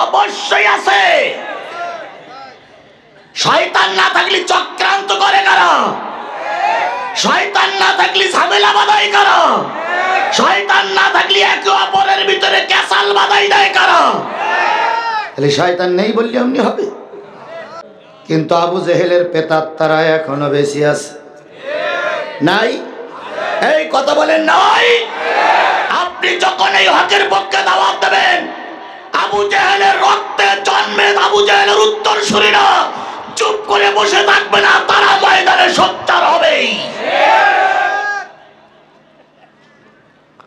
অবশ্যই আছে। শয়তান না থাকলে চক্রান্ত করে কারা? শয়তান না থাকলে ঝামেলা বাধাই কারা? শয়তান না থাকলে একে অপরের ভিতরে ক্যাসাল বাধাই দেয় কারা? তাহলে শয়তান নেই বললে এমনি হবে? কিন্তু আবু জেহেলের প্রেতাত্মারা এখনো বেশি আছে, নাই? এই কথা বলেন নাই? আপনি যখন এই হকের পক্ষে দাওয়াত দেবেন, আবু জেহেলের রক্তে জন্মে আবু জেহেলের উত্তরসূরিরা চুপ করে বসে থাকবে না, তারা ময়দানে সোচ্চার হবেই।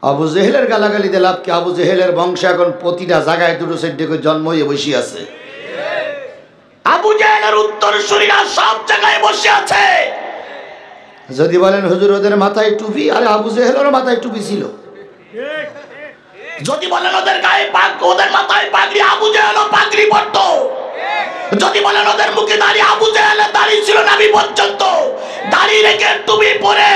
আবু জেহেলের গালাগালি দিলাম কি? আবু জেহেলের বংশ এখন প্রতিটা জায়গায় দুটো সাইডে জন্ম হয়ে বসে আছে। আবু জেহেলের উত্তরসূরিরা সব জায়গায় বসে আছে। যদি বলেন হুজুর ওদের মাথায় টুপি, আরে আবু জেহেলের মাথায় টুপি ছিল। যদি বলেন ওদের গায়ে পাগ, ওদের মাথায় পাগড়ি, আবু জেহেলও পাগড়ি পরতো। যদি বলেন ওদের মুখে দাড়ি, আবু জেহেলের দাড়ি ছিল নবী পর্যন্ত। দাড়ি রেখে টুপি পরে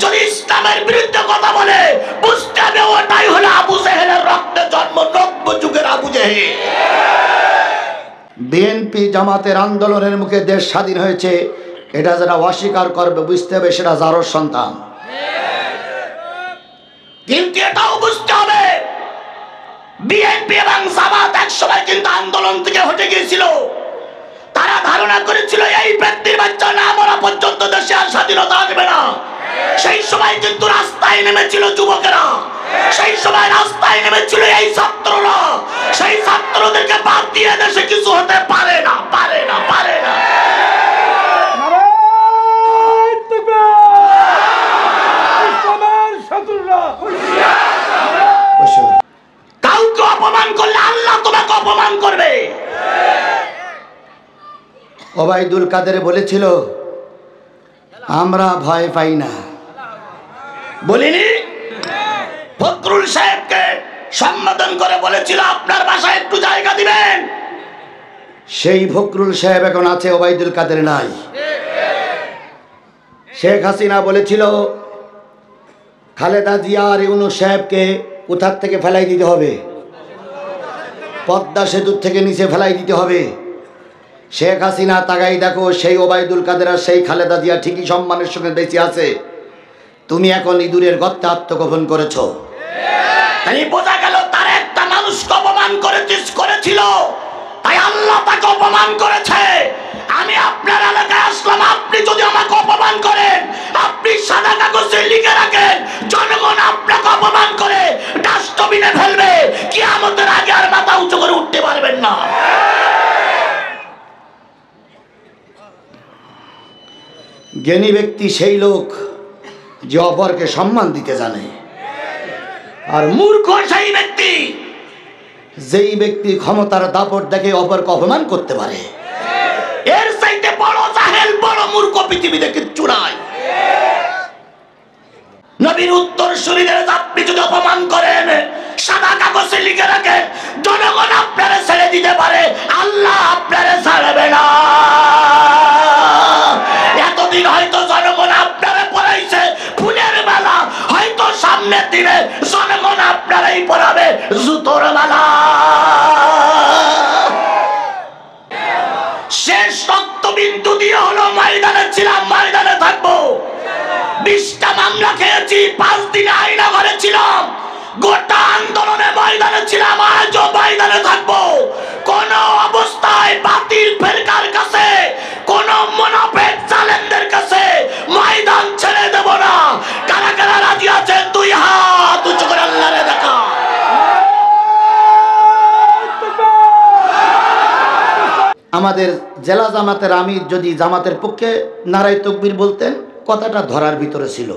যদি ইসলামের বিরুদ্ধে কথা বলে, বুঝতে হবে ওটাই হলো আবু জেহেলের রক্তে জন্ম, নব্য যুগের আবু জেহেল। বিএনপি জামাতের আন্দোলনের মুখে দেশ স্বাধীন হয়েছে, এটা যারা অস্বীকার করবে বুঝতে হবে সেটা জারোর সন্তান। কিন্তু এটাও বুঝতে হবে বিএনপি এবং জামাত একসময় কিন্তু আন্দোলন থেকে হটে গিয়েছিল। তারা ধারণা করেছিল এই ব্যক্তির বাচ্চা না মরা পর্যন্ত দেশে আর স্বাধীনতা আসবে না। সেই সময় কিন্তু রাস্তায় নেমেছিল যুবকেরা, সেই সময় রাস্তায় নেমেছিল এই ছাত্ররা। সেই ছাত্রদেরকে বাদ দিয়ে দেশে কিছু হতে পারে না, পারে না, পারে না। কাউকে অপমান করলে আল্লাহ তোমাকে অপমান করবে। ওবায়দুল কাদের বলেছিল আমরা ভয় পাই না, বলিনি? ফখরুল সাহেবকে সম্বোধন করে বলেছিল আপনার বাসায় একটু জায়গা দিবেন। সেই ফখরুল সাহেব এখন আছে, ওবায়দুল কাদের নাই। শেখ হাসিনা বলেছিল খালেদা জিয়া আর ইউনূস সাহেবকে কোথার থেকে ফেলাই দিতে হবে, পদ্মা সেতুর থেকে নিচে ফেলাই দিতে হবে। শেখ হাসিনা তাকাই দেখো, সেই ওবায়দুল কাদের আর সেই খালেদা জিয়া ঠিকই সম্মানের সঙ্গে বেঁচে আছে। তুমি এখন ইঁদুরের গর্তে আত্মগোপন করেছো। তাই বোঝা গেল তার একটা মানুষকে অপমান করেছিল, তাই আল্লাহ তাকে অপমান করেছে। আমি আপনার এলাকায় আসলাম, আপনি যদি আমাকে অপমান করেন, আপনি সাদা কাগজে লিখে রাখেন, জনগণ আপনাকে অপমান করে ডাস্টবিনে ফেলবে, কিয়ামতের আগে আর মাথা উঁচু করে উঠতে পারবেন না। জ্ঞানী ব্যক্তি সেই লোক যে অপরকে সম্মান দিতে জানে, আর মূর্খ সেই ব্যক্তি যেই ব্যক্তি ক্ষমতার দাপট দেখে অপরকে অপমান করতে পারে। এর চাইতে বড় জাহেল, বড় মূর্খ পৃথিবীতে কিচ্ছু নাই। নবীর উত্তরসূরিদের আপনি যদি অপমান করেন, সাদা কাগজে লিখে রাখেন, জনগণ আপনারা ছেড়ে দিতে পারে, আল্লাহ আপনারা ছাড়বে না। এতদিন হয়তো জনগণ আপনারা পড়াইছে ফুলের মালা, হয়তো সামনের দিনে জনগণ আপনারাই পড়াবে জুতোর মালা। শেষ রক্তবিন্দু দিয়ে হলো ময়দানে ছিলাম, ময়দানে থাকবো। 20টা মামলা খেয়েছি, 5 দিনে আয়না ঘরে ছিলাম, গোটা আন্দোলনে ময়দানে ছিলাম, আজও ময়দানে থাকবো। কোন অবস্থায় বাতিল ফেরকার কাছে, কোন মুনাফিক জালেমদের কাছে ময়দান ছেড়ে দেব না। কারা কারা রাজি আছেন? 2 হাত উঁচু করে আল্লাহরে দেখা। আমাদের জেলা জামাতের আমির যদি জামাতের পক্ষে নারায়ে তাকবীর বলতেন, কথাটা ধরার ভিতরে ছিল।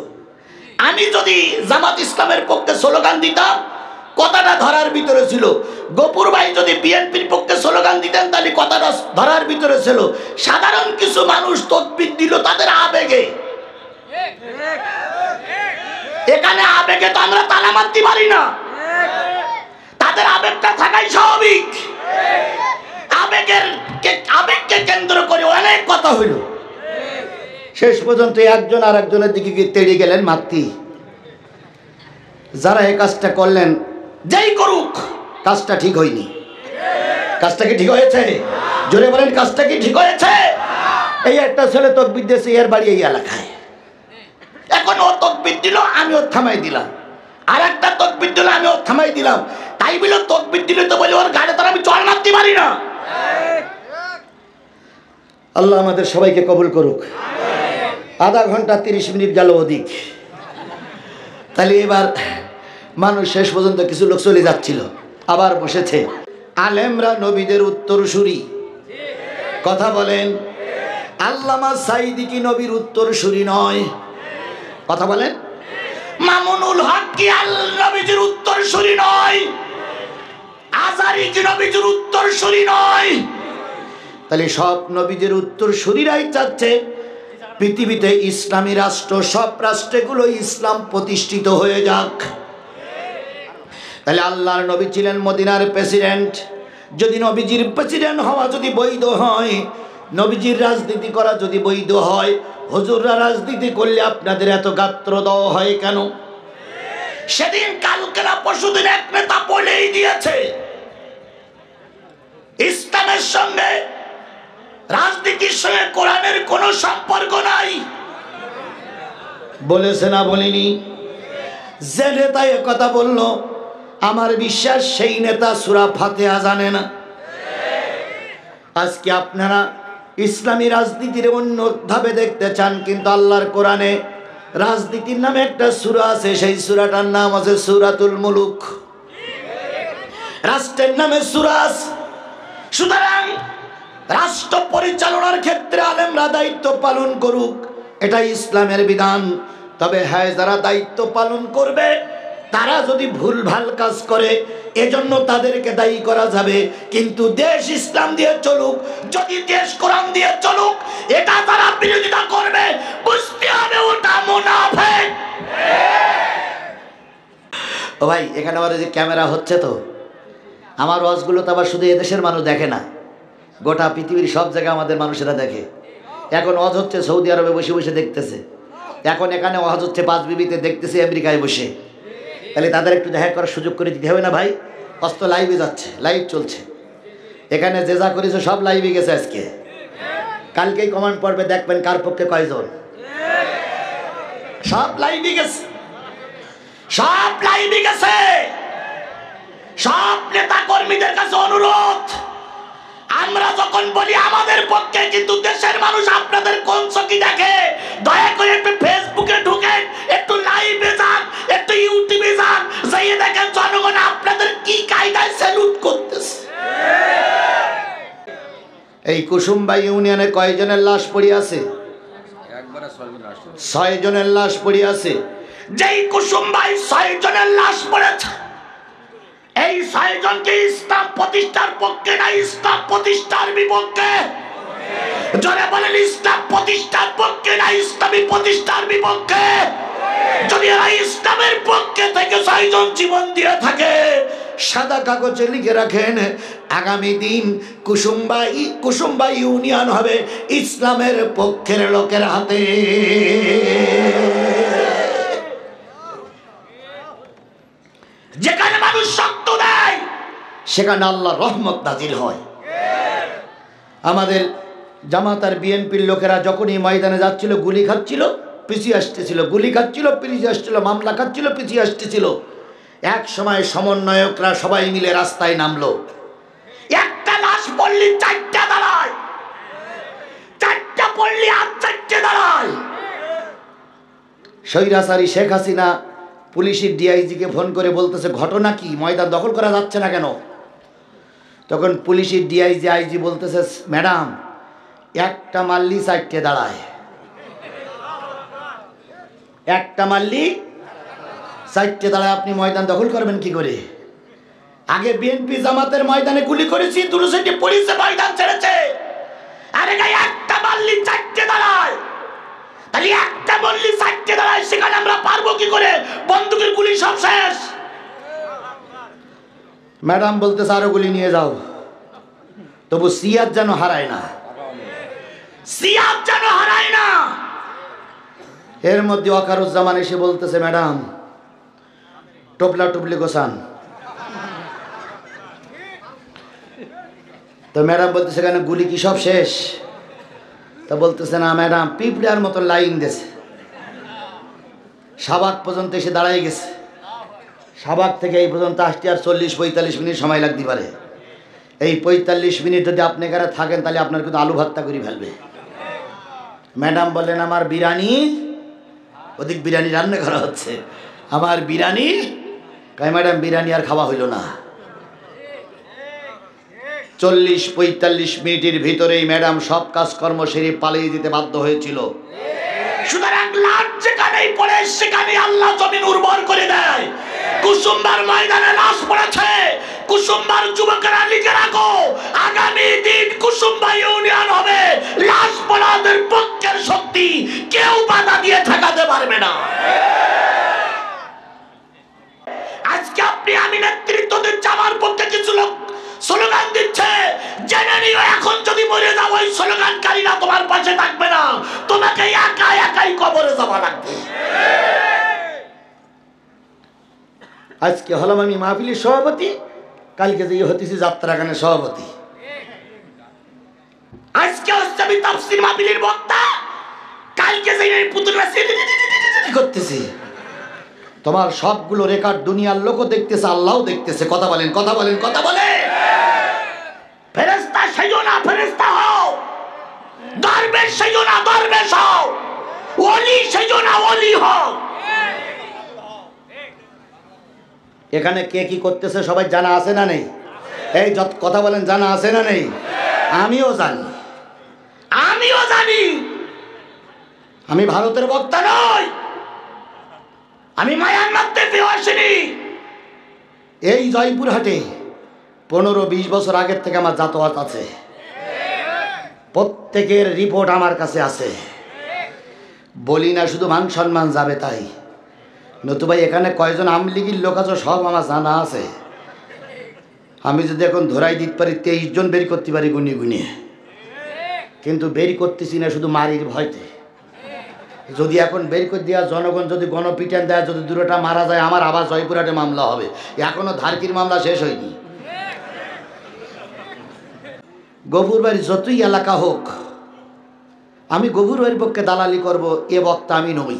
আমি যদি জামাত ইসলামের পক্ষে স্লোগান দিতাম, কথাটা ধরার ভিতরে ছিল। গফুর ভাই যদি বিএনপির পক্ষে স্লোগান দিতেন, তাহলে কথাটা ধরার ভিতরে ছিল। সাধারণ কিছু মানুষ তাকবীর দিল তাদের আবেগে। এখানে আবেগে তো আমরা তালা মারতে পারি না, তাদের আবেগটা থাকাই স্বাভাবিক। আবেগকে কেন্দ্র করে অনেক কথা হইল, শেষ পর্যন্ত একজন আর একজনের দিকে গিয়ে তেড়ে গেলেন মারতি। যারা এই কাজটা করলেন, যেই করুক, কাজটা ঠিক হয়নি। কাজটা কি ঠিক হয়েছে? জোরে বলেন, কাজটা কি ঠিক হয়েছে? এই একটা ছেলে তকবির দিয়েছে, এর বাড়ি এই এলাকায়। এখন ও তকবির দিল, আমিও থামাই দিলাম। আর একটা তকবির দিল, আমিও থামাই দিলাম। তাই বলে তকবির দিলে তো বলে ওর গাড়ি তার আমি চল মারতে পারি না। আল্লাহ আমাদের সবাইকে কবুল করুক। আধা ঘন্টা 30 মিনিট গেল অধিক। তাহলে এবার মানুষ শেষ পর্যন্ত কিছু লোক চলে যাচ্ছিল, আবার বসেছে। আলেমরা নবীদের উত্তরসূরি, কথা বলেন। আল্লামা সাঈদী কি নবীর উত্তরসূরি নয়? কথা বলেন। মামুনুল হক কি নবীজির উত্তরসূরি নয়? আজারি কি নবীজির উত্তরসূরি নয়? তাহলে সব নবীদের উত্তরসূরিরাই চাচ্ছে পৃথিবীতে ইসলামী রাষ্ট্র, সব রাষ্ট্রগুলো ইসলাম প্রতিষ্ঠিত হয়ে যাক। তাহলে আল্লাহর নবী ছিলেন মদিনার প্রেসিডেন্ট। যদি নবীজির প্রেসিডেন্ট হওয়া যদি বৈধ হয়, নবীজির রাজনীতি করা যদি বৈধ হয়, হুজুররা রাজনীতি করলে আপনাদের এত গাত্র দেওয়া হয় কেন? সেদিন কালকে না পরশুদিন এক নেতা বলেই দিয়েছে, ইসলামের সঙ্গে রাজনীতির সঙ্গে কোরআনের কোনো সম্পর্ক নাই। বলেছে না বলেনি? যে নেতা এ কথা বলল, আমার বিশ্বাস সেই নেতা সূরা ফাতিহা জানে না। আজকে আপনারা ইসলামী রাজনীতির অন্য ধাপে দেখতে চান, কিন্তু আল্লাহর কোরআনে রাজনীতির নামে একটা সূরা আছে, সেই সূরাটার নাম আছে সূরাতুল মুলুক। রাষ্ট্রের নামে সূরা আছে। সুতরাং রাষ্ট্র পরিচালনার ক্ষেত্রে আলেমরা দায়িত্ব পালন করুক, এটা ইসলামের বিধান। তবে হ্যাঁ, যারা দায়িত্ব পালন করবে তারা যদি ভুলভাল কাজ করে, এজন্য তাদেরকে দায়ী করা যাবে। কিন্তু দেশ ইসলাম দিয়ে চলুক, যদি দেশ কোরআন দিয়ে চলুক, এটা তারা বিরোধিতা করবে, বুঝতে হবে ওটা মুনাফিক। ও ভাই, এখানে আবার যে ক্যামেরা হচ্ছে, তো আমার ওয়াজগুলো তো আবার শুধু এদেশের মানুষ দেখে না, গোটা পৃথিবীর সব জায়গায় আমাদের মানুষেরা দেখে। এখন ওয়াজ হচ্ছে সৌদি আরবে বসে বসে দেখতেছে, এখন এখানে ওয়াজ হচ্ছে পাঁচবিবিতে দেখতেছে আমেরিকায় বসে। তাহলে তাদের একটু দেখা করার সুযোগ করে দিতে হবে না ভাই? অস্ত লাইভে যাচ্ছে, লাইভ চলছে, এখানে যে যা করেছে সব লাইভে গেছে। আজকে কালকেই কমেন্ট পড়বে, দেখবেন কার পক্ষে কয়জন, সব লাইভে গেছে, সব লাইভে গেছে। সব নেতা কর্মীদের কাছে অনুরোধ, আমরা যখন বলি আমাদের পক্ষে, কিন্তু দেশের মানুষ আপনাদের কোন চোখে দেখে, দয়া করে একটু ফেসবুকে ঢুকেন, একটু লাইভে যান, একটু ইউটিউবে যান, যাইয়ে দেখেন জনগণ আপনাদের কি কায়দায় স্যালুট করতেছে। এই কুসুম্বা ইউনিয়নে কয়জনের লাশ পড়ে আছে? 6 জনের লাশ পড়ে আছে। যেই কুসুম্বাই 6 জনের লাশ পড়েছে, এই 6 জনকে ইসলাম প্রতিষ্ঠার পক্ষে না ইসলাম প্রতিষ্ঠার বিপক্ষে? জোরে বলেন, ইসলাম প্রতিষ্ঠার পক্ষে না ইসলামী প্রতিষ্ঠার বিপক্ষে? যদি এরা ইসলামের পক্ষে থেকে 6 জন জীবন দিয়ে থাকে, সাদা কাগজে লিখে রাখেন, আগামী দিন কুসুম্বা ইউনিয়ন হবে ইসলামের পক্ষের লোকের হাতে। যেখানে মানুষ শক্ত দেয়, সেখানে আল্লাহর রহমত নাজিল হয়। আমাদের জামাত আর বিএনপির লোকেরা যখনই ময়দানে যাচ্ছিল, গুলি খাচ্ছিল, পিছিয়ে আসতেছিল, গুলি খাচ্ছিল, পিছিয়ে আসছিল, মামলা খাচ্ছিল, পিছিয়ে আসতেছিল। এক সময় সমন্বয়করা সবাই মিলে রাস্তায় নামলো। একটা লাশ পড়লি 4টা দাঁড়ায়, 4টা পড়লি আর 4টে দাঁড়ায়। স্বৈরাচারী শেখ হাসিনা পুলিশের ডিআইজিকে ফোন করে বলতেছে, ঘটনা কি, ময়দান দখল করা যাচ্ছে না কেন? তখন পুলিশের ডিআইজি আইজি বলতেছে, ম্যাডাম, একটা মারলি 4টে দাঁড়ায়, একটা মারলি 4টে দাঁড়ায়, আপনি ময়দান দখল করবেন কি করে? আগে বিএনপি জামাতের ময়দানে গুলি করেছি, দুরুসেটি পুলিশে ময়দান ছেড়েছে। আরে গাই, একটা মারলি 4টে দাঁড়ায়, তাহলে একটা বললি 4টে দাঁড়ায়, সেখানে আমরা পারবো কি করে? বন্দুকের গুলি সব শেষ। ম্যাডাম বলতেছে, আরো গুলি নিয়ে যাও, তবু সিয়াদ যেন হারায় না, সিয়াদ যেন হারায় না। এর মধ্যে ওয়াকারুজ্জামান এসে বলতেছে, ম্যাডাম টোপলা টুপলি গোসান। তো ম্যাডাম বলতেছে কেন গুলি কি সব শেষ? তো বলতেছে না ম্যাডাম, পিঁপড়ার মতো লাইন দিয়েছে, শাহবাগ পর্যন্ত এসে দাঁড়াই গেছে। শাহবাগ থেকে এই পর্যন্ত আসতে আর 40-45 মিনিট সময় লাগতে পারে। এই 45 মিনিট যদি আপনি এখানে থাকেন তাহলে আপনার কিন্তু আলু ভর্তা করে ফেলবে। ম্যাডাম বললেন আমার বিরিয়ানি, ওদিক বিরিয়ানি রান্না করা হচ্ছে, আমার বিরিয়ানি। কয় ম্যাডাম বিরিয়ানি আর খাওয়া হইল না। 40-45 মিনিটের ভিতরেই ম্যাডাম সব কাজকর্ম সেরে পালিয়ে যেতে বাধ্য হয়েছিল। সুতরাং লাট যেখানেই পড়ে সেখানে আল্লাহ জমিন উর্বর করে দেয়। কুসুমবার ময়দানে লাশ পড়েছে, কুসুমবার যুবকেরা লিখে রাখো, আগামী দিন কুসুমবা ইউনিয়ন হবে লাশ পড়াদের পক্ষের শক্তি, কেউ বাধা দিয়ে ঠেকাতে পারবে না। আজকে আপনি আমি নেতৃত্ব দিচ্ছি, আমার পক্ষে কিছু লোক স্লোগান দিচ্ছে, জেনে নিও এখন যদি মরে যাও ওই স্লোগানকারীরা তোমার পাশে থাকবে না, তোমাকে একা একাই কবরে যাওয়া লাগবে। আজকে হলাম আমি মাহফিলের সভাপতি, কালকে যে হতেছি যাত্রা গানের সভাপতি, আজকে হচ্ছে আমি তাফসীর মাহফিলের বক্তা, কালকে যে পুতুল করতেছি। তোমার সবগুলো রেকর্ড দুনিয়ার লোকও দেখতেছে, আল্লাহও দেখতেছে। কথা বলেন, কথা বলেন, কথা বলেন। ফেরেশতা সেজো না, ফেরেশতা হও। দরবেশ সেজো না, দরবেশ হও। ওলি সেজো না, ওলি হও। এখানে কে কি করতেছে সবাই জানা আছে না নেই? এই যত কথা বলেন, জানা আছে না নেই? আমিও জানি, আমিও জানি। আমি ভারতের বক্তা নই, আমি মায়ানমার থেকে আসিনি। এই জয়পুরহাটে 15-20 বছর আগের থেকে আমার যাতায়াত আছে, প্রত্যেকের রিপোর্ট আমার কাছে আছে। বলি না শুধু মান সম্মান যাবে তাই, নতুবা এখানে কয়জন আমলিগির লোক আছে সব আমার জানা আছে। আমি যদি এখন ধরাই দিতে পারি 23 জন বের করতে পারি গুনি গুনিয়ে, কিন্তু বের করতেছি না শুধু মারির ভয়তে। যদি এখন বের করে দেওয়া জনগণ যদি গণপিটান দেয়, যদি দুটোটা মারা যায়, আমার আবার জয়পুরহাটে মামলা হবে। এখনো ধারকির মামলা শেষ হয়নি। গফুর বাড়ি যতই এলাকা হোক, আমি গফুর বাড়ির পক্ষে দালালি করব এ বক্তা আমি নই।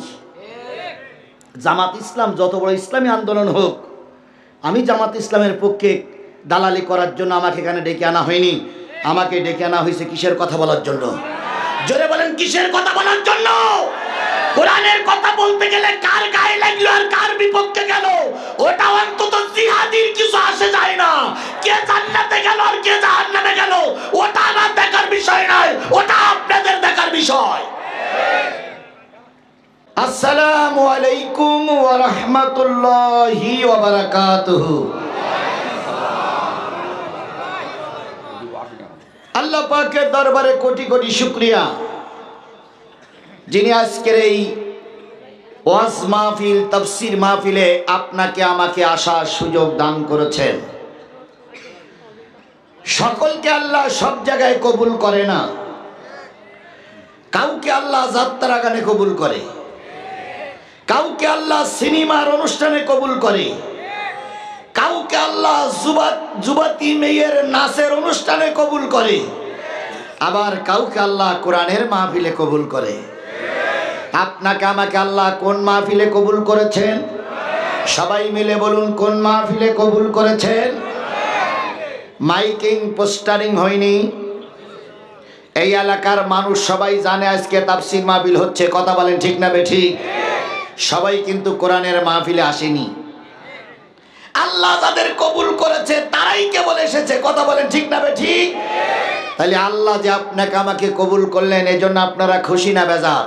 জামাত ইসলাম যত বড় ইসলামী আন্দোলন হোক, আমি জামাত ইসলামের পক্ষে দালালি করার জন্য আমাকে এখানে ডেকে আনা হয়নি। আমাকে ডেকে আনা হয়েছে কিসের কথা বলার জন্য? জোরে বলেন, কিসের কথা বলার জন্য? কোরআনের কথা বলতে গেলে কার গায়ে লাগলো আর কার বিপক্ষে গেল ওটা অন্তত জিহাদির কিছু আসে যায় না। কে জান্নাতে গেল আর কে জাহান্নামে গেল ওটা আমার দেখার বিষয় নয়, ওটা আপনাদের দেখার বিষয়। আসসালামু আলাইকুম ওয়া রাহমাতুল্লাহি ওয়া বারাকাতুহু। আল্লাহ পাকের দরবারে কোটি কোটি শুকরিয়া, যিনি আজকের এই ওয়াজ মাহফিল, তাফসীর মাহফিলে আপনাকে আমাকে আসার সুযোগ দান করেছেন। সকলকে আল্লাহ সব জায়গায় কবুল করে না, কাউকে আল্লাহ যাত্রা গানে কবুল করে, কাউকে আল্লাহ সিনেমার অনুষ্ঠানে কবুল করে, কাউকে আল্লাহ যুবতী মেয়ের নাচের অনুষ্ঠানে কবুল করে, আবার কাউকে আল্লাহ কোরআনের মাহফিলে কবুল করে। আপনাকে আমাকে আল্লাহ কোন মাহফিলে কবুল করেছেন? সবাই মিলে বলুন, কোন মাহফিলে কবুল করেছেন? মাইকিং পোস্টারিং হয়নি, এই এলাকার মানুষ সবাই জানে আজকে তাফসীর মাহফিল হচ্ছে। কথা বলেন ঠিক না বেঠিক? সবাই কিন্তু কোরআনের মাহফিলে আসেনি। আল্লাহ যাদের কবুল করেছে তারাই কেবল এসেছে। কথা বলেন ঠিক না বেঠিক? তাহলে আল্লাহ যে আপনাকে আমাকে কবুল করলেন, এজন্য আপনারা খুশি না বেজার?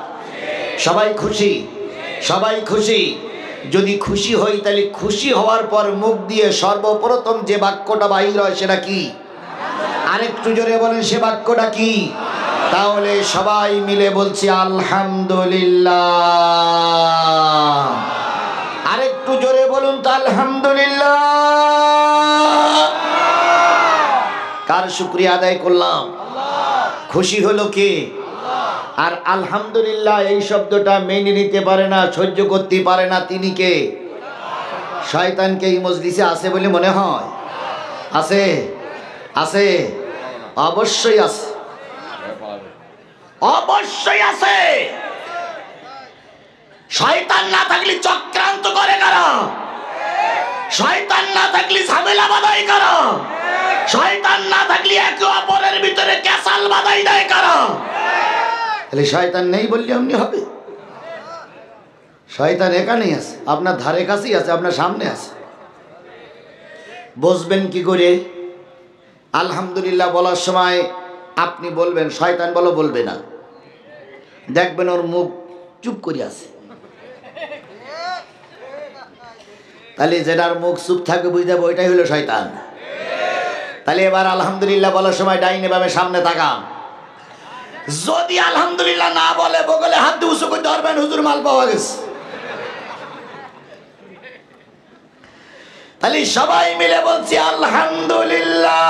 সবাই খুশি, সবাই খুশি। যদি খুশি হই তাহলে খুশি হওয়ার পর মুখ দিয়ে সর্বপ্রথম যে বাক্যটা বাহির হয় সেটা কি? আরেকটু জোরে বলেন, সে বাক্যটা কি? তাহলে সবাই মিলে বলছি আলহামদুলিল্লাহ। আরেকটু জোরে বলুন তো আলহামদুলিল্লাহ। কার শুকরিয়া আদায় করলাম? খুশি হলো কে? আর আলহামদুলিল্লাহ এই শব্দটা মেনে নিতে পারে না, সহ্য করতে পারে না, তিনি কে? শয়তানকে এই মজলিসে আছে বলে মনে হয়? আছে? আছে? অবশ্যই আছে, অবশ্যই আছে। শয়তান না থাকলে চক্রান্ত করে কারা? শয়তান না থাকলে ঝামেলা বাধাই কারা? শয়তান না থাকলে একে অপরের ভিতরে ক্যাসাল বাধাই দেয় কারা? তাহলে শয়তান নেই বললে এমনি হবে? শয়তান এখানেই আছে, আপনার ধারে কাছেই আছে, আপনার সামনে আছে। বুঝবেন কি করে? আলহামদুলিল্লাহ বলার সময় আপনি বলবেন, শয়তান বলো বলবে না, দেখবেন ওর মুখ চুপ করে আছে। তাহলে যেটার মুখ চুপ থাকবে বুঝতে হবে ওইটাই হলো শয়তান। তাহলে এবার আলহামদুলিল্লাহ বলার সময় ডাইনে বামে সামনে তাকান। যদি আলহামদুলিল্লাহ না বলে বগলে হাত দিয়ে উঁচু করে ধরবেন, হুজুর মাল পাওয়া গেছে। তাহলে সবাই মিলে বলছি আলহামদুলিল্লাহ।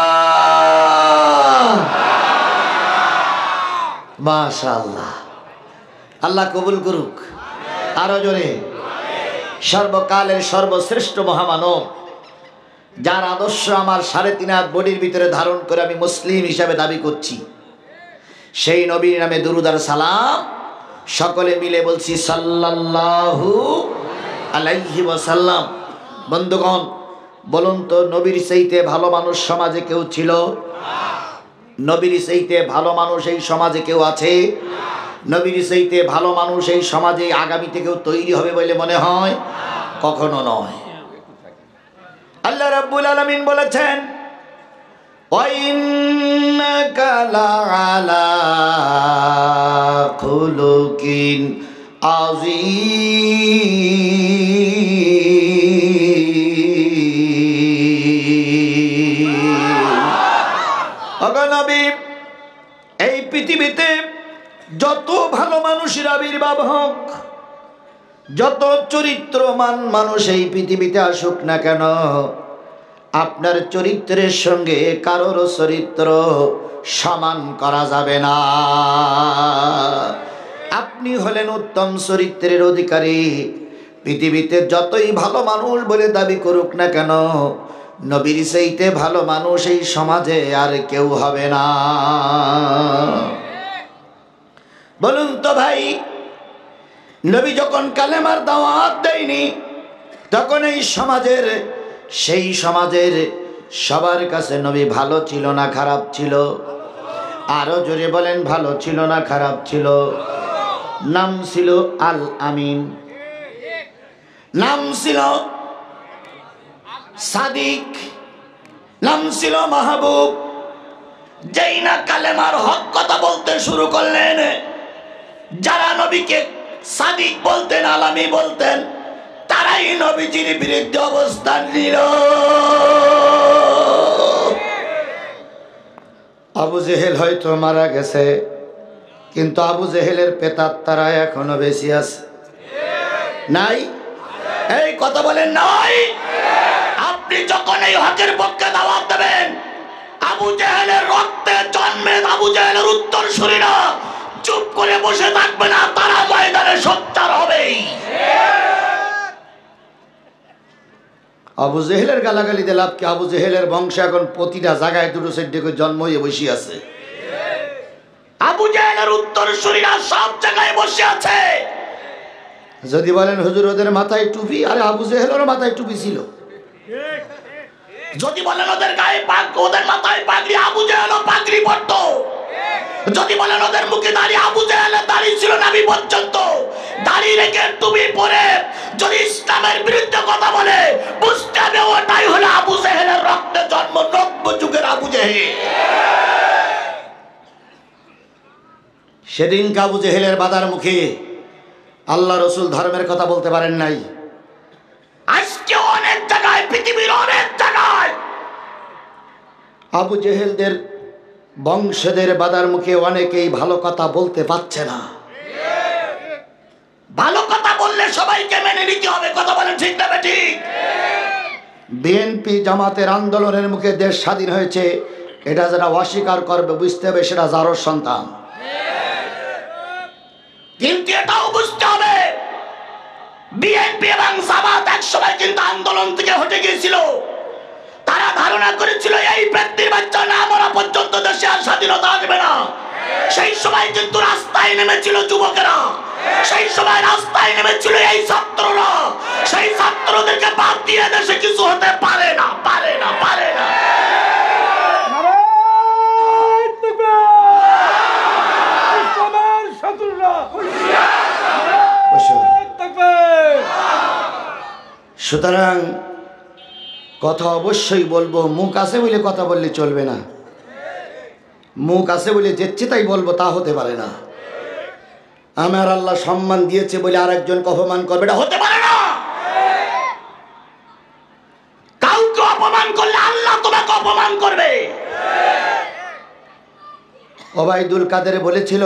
মাশাআল্লাহ, আল্লাহ কবুল করুক। আরো জোরে। সর্বকালের সর্বশ্রেষ্ঠ মহামানব, যার আদর্শ আমার 3.5 হাত বডির ভিতরে ধারণ করে আমি মুসলিম হিসাবে দাবি করছি, সেই নবীর নামে দুরূদ আর সালাম সকলে মিলে বলছি সাল্লাল্লাহু আলাইহি ওয়াসাল্লাম। বন্ধুগণ, বলুন তো, নবীর চাইতে ভালো মানুষ সমাজে কেউ ছিল? নবীর চাইতে ভালো মানুষ এই সমাজে কেউ আছে? নবীর চাইতে ভালো মানুষ এই সমাজে আগামীতে কেউ তৈরি হবে বলে মনে হয়? কখনো নয়। আল্লাহ রাব্বুল আলামিন বলেছেন, ওয়া ইন্নাকা লাআলা খুলুকিন আযীম। ওগো নবী, এই পৃথিবীতে যত ভালো মানুষের আবির্ভাব হোক, যত চরিত্রমান মানুষ এই পৃথিবীতে আসুক না কেন, আপনার চরিত্রের সঙ্গে কারোর চরিত্র সমান করা যাবে না। আপনি হলেন উত্তম চরিত্রের অধিকারী। পৃথিবীতে যতই ভালো মানুষ বলে দাবি করুক না কেন, নবীর চাইতে ভালো মানুষ এই সমাজে আর কেউ হবে না। বলুন তো ভাই, নবী যখন কালেমার দাওয়াত দেয়নি, তখন এই সমাজের, সেই সমাজের সবার কাছে নবী ভালো ছিল না খারাপ ছিল? আরো জোরে বলেন, ভালো ছিল না খারাপ ছিল? নাম ছিল আল আমিন, নাম ছিল সাদিক, নাম ছিল মাহবুব। যেই না কালেমার হক কথা বলতে শুরু করলেন, যারা নবীকে সাদিক বলতেন, আলামি বলতেন, তারাই নবীজির বিরুদ্ধে অবস্থান নিল। আবু জেহেল হয়তো মারা গেছে, কিন্তু আবু জেহেলের প্রেতাত্মারা এখনো বেশি আছে, নাই? এই কথা বলেন নাই? আপনি যখন এই হকের পক্ষে দাওয়াত দেবেন, আবু জেহেলের রক্তে জন্মে আবু জেহেলের উত্তরসূরিরা চুপ করে বসে থাকবে না, তারা ময়দানে সোচ্চার হবেই। আবু জেহেলের গালাগালি দিলাম কি? আবু জেহেলের বংশ এখন প্রতিটা জায়গায় দুটো সেদ্ধে করে জন্ম হয়ে বসে আছে। আবু জেহেলের উত্তরসূরিরা সব জায়গায় বসে আছে। যদি বলেন হুজুর ওদের মাথায় টুপি, আরে আবু জেহেলের মাথায় টুপি ছিল। যদি বলেন ওদের গায়ে পাগ, ওদের মাথায় পাগড়ি, আবু জেহেলও পাগড়ি পরতো। যদি বলেন ওদের মুখে দাড়ি, আবু জেহেলের দাড়ি ছিল নাভি পর্যন্ত। দাড়ি রেখে টুপি পরে যদি ইসলামের বিরুদ্ধে কথা বলে, বুঝতে হবে ওটাই হলো আবু জেহেলের রক্তে জন্ম, নব্য যুগের আবু জেহেল। সেদিন আবু জেহেলের বাধার মুখে আল্লাহ রসুল ধর্মের কথা বলতে পারেন নাই। আজকে অনেক জায়গায়, পৃথিবীর অনেক জায়গায় আবু জেহেলদের বংশদের বাধার মুখে অনেকেই ভালো কথা বলতে পারছে না। ভালো কথা বললে সবাইকে মেনে নিতে হবে, কথা বলেন ঠিক না ঠিক? বিএনপি জামাতের আন্দোলনের মুখে দেশ স্বাধীন হয়েছে, এটা যারা অস্বীকার করবে বুঝতে হবে সেটা জারোর সন্তান। কিন্তু এটাও বুঝতে হবে, বিএনপি এবং জামাত একসময় কিন্তু আন্দোলন থেকে হটে গিয়েছিল। তারা ধারণা করেছিল এই ব্যক্তির বাচ্চা না মরা পর্যন্ত দেশে আর রাস্তায় নেমেছিল যুবকেরা, সেই সময় রাস্তায় নেমেছিল এই ছাত্ররা। সেই ছাত্রদেরকে বাদ দিয়ে দেশে কিছু হতে পারে না, পারে না, পারে না। সুতরাং কথা অবশ্যই বলবো, মুখ আছে বলে কথা বললে চলবে না। মুখ আছে বলে যেচ্ছে তাই বলবো তা হতে পারে না। আমার আল্লাহ সম্মান দিয়েছে বলে আরেকজনকে অপমান করবে, এটা হতে পারে না। কাউকে অপমান করলে আল্লাহ তোমাকে অপমান করবে। ওবায়দুল কাদের বলেছিল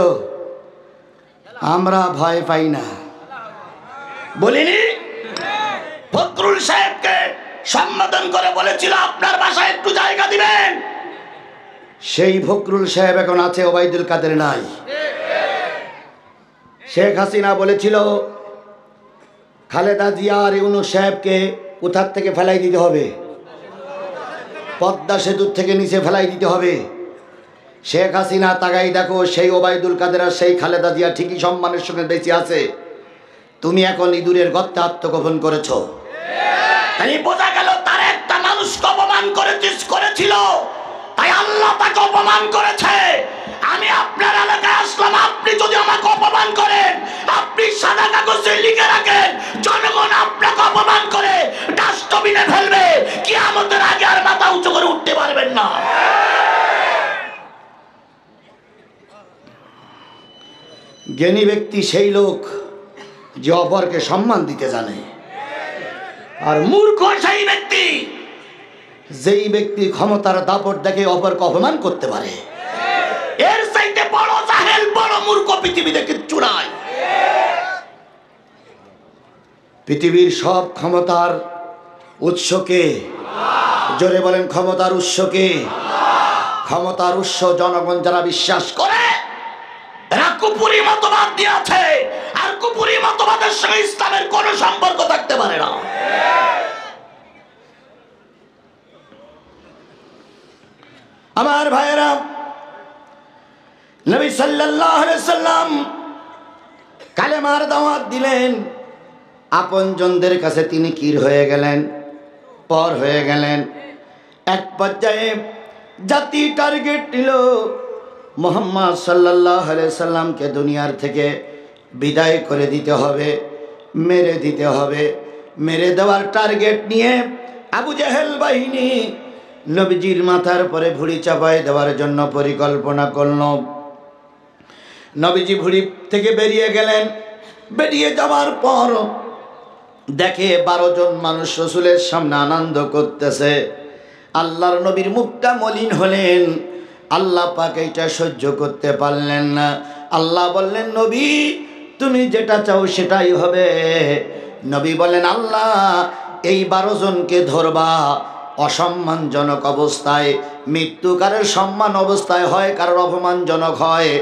আমরা ভয় পাই না, বলিনি? ফখরুল সাহেবকে সম্বোধন করে বলেছিল আপনার বাসায় একটু জায়গা দিবেন। সেই ফখরুল সাহেব এখন আছে, ওবায়দুল কাদের নাই। শেখ হাসিনা বলেছিল খালেদা জিয়া আর ইউনূস সাহেবকে কোথার থেকে ফেলাই দিতে হবে, পদ্মা সেতুর থেকে নিচে ফেলাই দিতে হবে। শেখ হাসিনা তাকাই দেখো, সেই ওবায়দুল কাদের আর সেই খালেদা জিয়া ঠিকই সম্মানের সঙ্গে বেঁচে আছে। তুমি এখন ইঁদুরের গর্তে আত্মগোপন করেছো। তাই বোঝা গেল তার একটা মানুষকে অপমান করেছিল, তাই আল্লাহ তাকে অপমান করেছে। আমি আপনার এলাকায় আসলাম, আপনি যদি আমাকে অপমান করেন, আপনি সাদা কাগজে লিখে রাখেন, জনগণ আপনাকে অপমান করে ডাস্টবিনে ফেলবে, কিয়ামতের আগে আর মাথা উঁচু করে উঠতে পারবেন না। জ্ঞানী ব্যক্তি সেই লোক যে অপরকে সম্মান দিতে জানে, আর মূর্খ সেই ব্যক্তি যেই ব্যক্তি ক্ষমতার দাপট দেখে অপরকে অপমান করতে পারে। এর চাইতে বড় জাহেল, বড় মূর্খ পৃথিবীতে কিচ্ছু নাই। পৃথিবীর সব ক্ষমতার উৎসকে, জোরে বলেন ক্ষমতার উৎসকে। ক্ষমতার উৎস জনগণ যারা বিশ্বাস করে, এরা কুপুরি মতবাদ দিয়ে আছে, আর কুপুরি মতবাদের সঙ্গে ইসলামের কোনো সম্পর্ক থাকতে পারে না। আমার ভাইয়েরা, নবী সাল্লাল্লাহু আলাইহি সাল্লাম কালেমার দাওয়াত দিলেন, আপনজনদের কাছে তিনি কির হয়ে গেলেন, পর হয়ে গেলেন। এক পর্যায়ে জাতি টার্গেট নিল মুহাম্মদ সাল্লাল্লাহু আলাইহি সাল্লামকে দুনিয়ার থেকে বিদায় করে দিতে হবে, মেরে দিতে হবে। মেরে দেওয়ার টার্গেট নিয়ে আবু জেহেল বাহিনী নবীজির মাথার পরে ভুঁড়ি চাপায় দেওয়ার জন্য পরিকল্পনা করল। নবীজি ভুঁড়ি থেকে বেরিয়ে গেলেন। বেরিয়ে যাওয়ার পর দেখে 12 জন মানুষ রাসূলের সামনে আনন্দ করতেছে। আল্লাহর নবীর মুখটা মলিন হলেন। আল্লাহ পাক এটা সহ্য করতে পারলেন না। আল্লাহ বললেন, নবী তুমি যেটা চাও সেটাই হবে। নবী বলেন, আল্লাহ এই 12 জনকে ধরবা অসম্মানজনক অবস্থায়। মৃত্যু কারোর সম্মান অবস্থায় হয়, কারোর অপমানজনক হয়।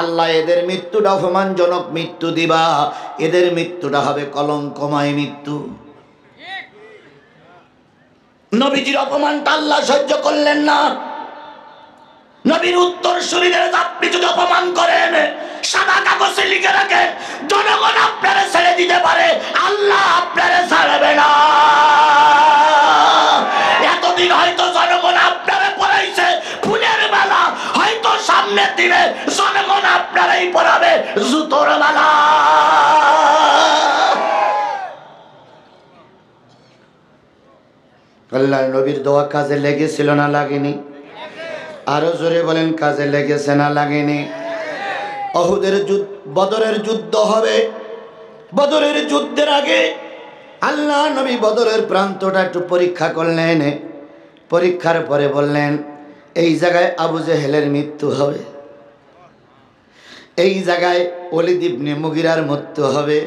আল্লাহ এদের মৃত্যুটা অপমানজনক মৃত্যু দিবা, এদের মৃত্যুটা হবে কলঙ্কময় মৃত্যু। নবীজির অপমানটা আল্লাহ সহ্য করলেন না। নবীর উত্তরসূরিদের আপনি যদি অপমান করেন, সাদা কাগজে লিখে রাখেন, জনগণ আপনারা ছেড়ে দিতে পারে, আল্লাহ আপনারা ছাড়বে না। এতদিন হয়তো জনগণ আপনারা পড়াইছে ফুলের মালা, হয়তো সামনের দিনে জনগণ আপনারাই পড়াবে জুতোর মালা। আল্লাহ নবীর দোয়া কাজে লেগেছিল না লাগেনি? আরো জোরে বলেন, কাজে লেগেছে না লাগেনি? উহুদের যুদ্ধ, বদরের যুদ্ধ হবে। বদরের যুদ্ধের আগে আল্লাহ নবী বদরের প্রান্তটা একটু পরীক্ষা করলেন। পরীক্ষার পরে বললেন, এই জায়গায় আবু জেহেলের মৃত্যু হবে, এই জায়গায় ওলীদ ইবনে মুগিরার মৃত্যু হবে।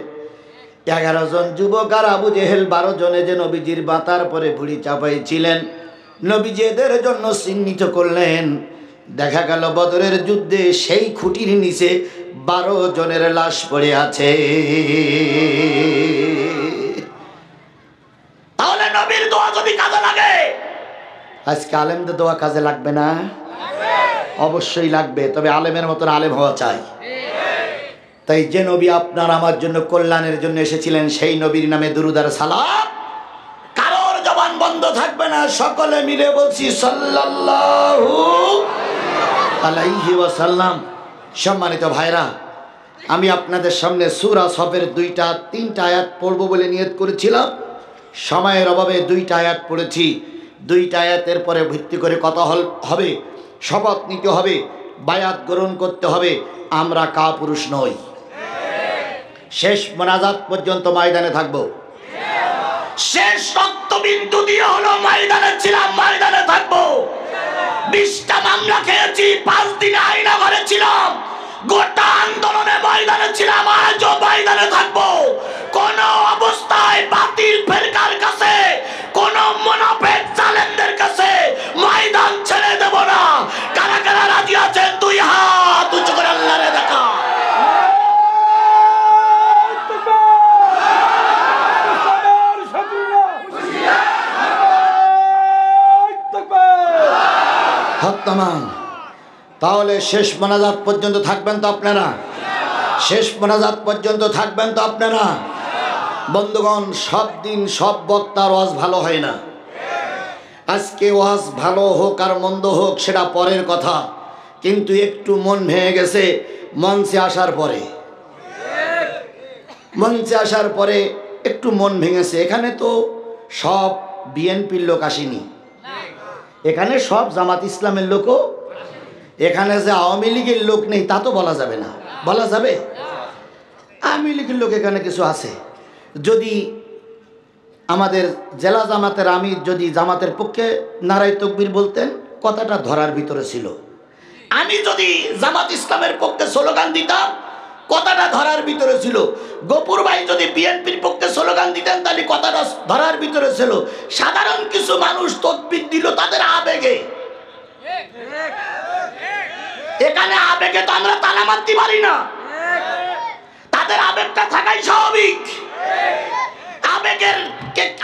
11 জন যুবক আর আবু জেহেল 12 জনে যে নবীজির বাতার পরে ভুঁড়ি চাপাইছিলেন, নবীজি এদের জন্য চিহ্নিত করলেন। দেখা গেল বদরের যুদ্ধে সেই খুঁটির নিচে 12 জনের লাশ পড়ে আছে। তাহলে নবীর দোয়া যদি কাজে লাগে, আজকে আলেমদের দোয়া কাজে লাগবে না? অবশ্যই লাগবে, তবে আলেমের মতন আলেম হওয়া চাই। তাই যে নবী আপনার আমার জন্য কল্যাণের জন্য এসেছিলেন সেই নবীর নামে দুরূদ আর সালাম। কারোর জবান বন্ধ থাকবে না, সকলে মিলে বলছি সাল্লাল্লাহু আলাইহি ওয়াসাল্লাম। সম্মানিত ভাইরা, আমি আপনাদের সামনে সূরা সফের 2-3টা আয়াত পড়ব বলে নিয়ত করেছিলাম। সময়ের অভাবে 2টা আয়াত পড়েছি। 2টা আয়াতের পরে ভিত্তি করে কথা হবে, শপথ নিতে হবে, বায়াত গ্রহণ করতে হবে। আমরা কাপুরুষ নই। শেষ মোনাজাত পর্যন্ত ময়দানে থাকবো। শেষ রক্তবিন্দু দিয়ে হলো ময়দানে ছিলাম, ময়দানে থাকবো। 20টা মামলা খেয়েছি, 5 দিনে আয়না ঘরে ছিলাম, গোটা আন্দোলনে ময়দানে ছিলাম, আজও ময়দানে থাকবো। কোন অবস্থায় বাতিল ফেরকার কাছে, কোন মুনাফিক জালেমদের কাছে ময়দান ছেড়ে দেব না। কারা কারা রাজি আছেন 2 হাত উঁচু করে আল্লাহরে দেখা। তাহলে শেষ মোনাজাত পর্যন্ত থাকবেন তো আপনারা? শেষ মোনাজাত পর্যন্ত থাকবেন তো আপনারা? বন্ধুগণ, সব দিন সব বক্তার ওয়াজ ভালো হয় না। আজকে ওয়াজ ভালো হোক আর মন্দ হোক সেটা পরের কথা, কিন্তু একটু মন ভেঙে গেছে মঞ্চে আসার পরে। মঞ্চে আসার পরে একটু মন ভেঙেছে। এখানে তো সব বিএনপির লোক আসেনি, এখানে সব জামাত ইসলামের লোকও, এখানে যে আওয়ামী লীগের লোক নেই তা তো বলা যাবে না। বলা যাবে? আওয়ামী লীগের লোক এখানে কিছু আছে। যদি আমাদের জেলা জামাতের আমির যদি জামাতের পক্ষে নারায়ে তাকবীর বলতেন, কথাটা ধরার ভিতরে ছিল। আমি যদি জামাত ইসলামের পক্ষে স্লোগান দিতাম, কথাটা ধরার ভিতরে ছিল। গফুর ভাই যদি বিএনপির পক্ষে স্লোগান দিতেন, তাহলে কথাটা ধরার ভিতরে ছিল। সাধারণ কিছু মানুষ তাকবীর দিল তাদের আবেগে। এখানে আবেগে তো আমরা তালা মারতে পারি না, তাদের আবেগটা থাকাই স্বাভাবিক।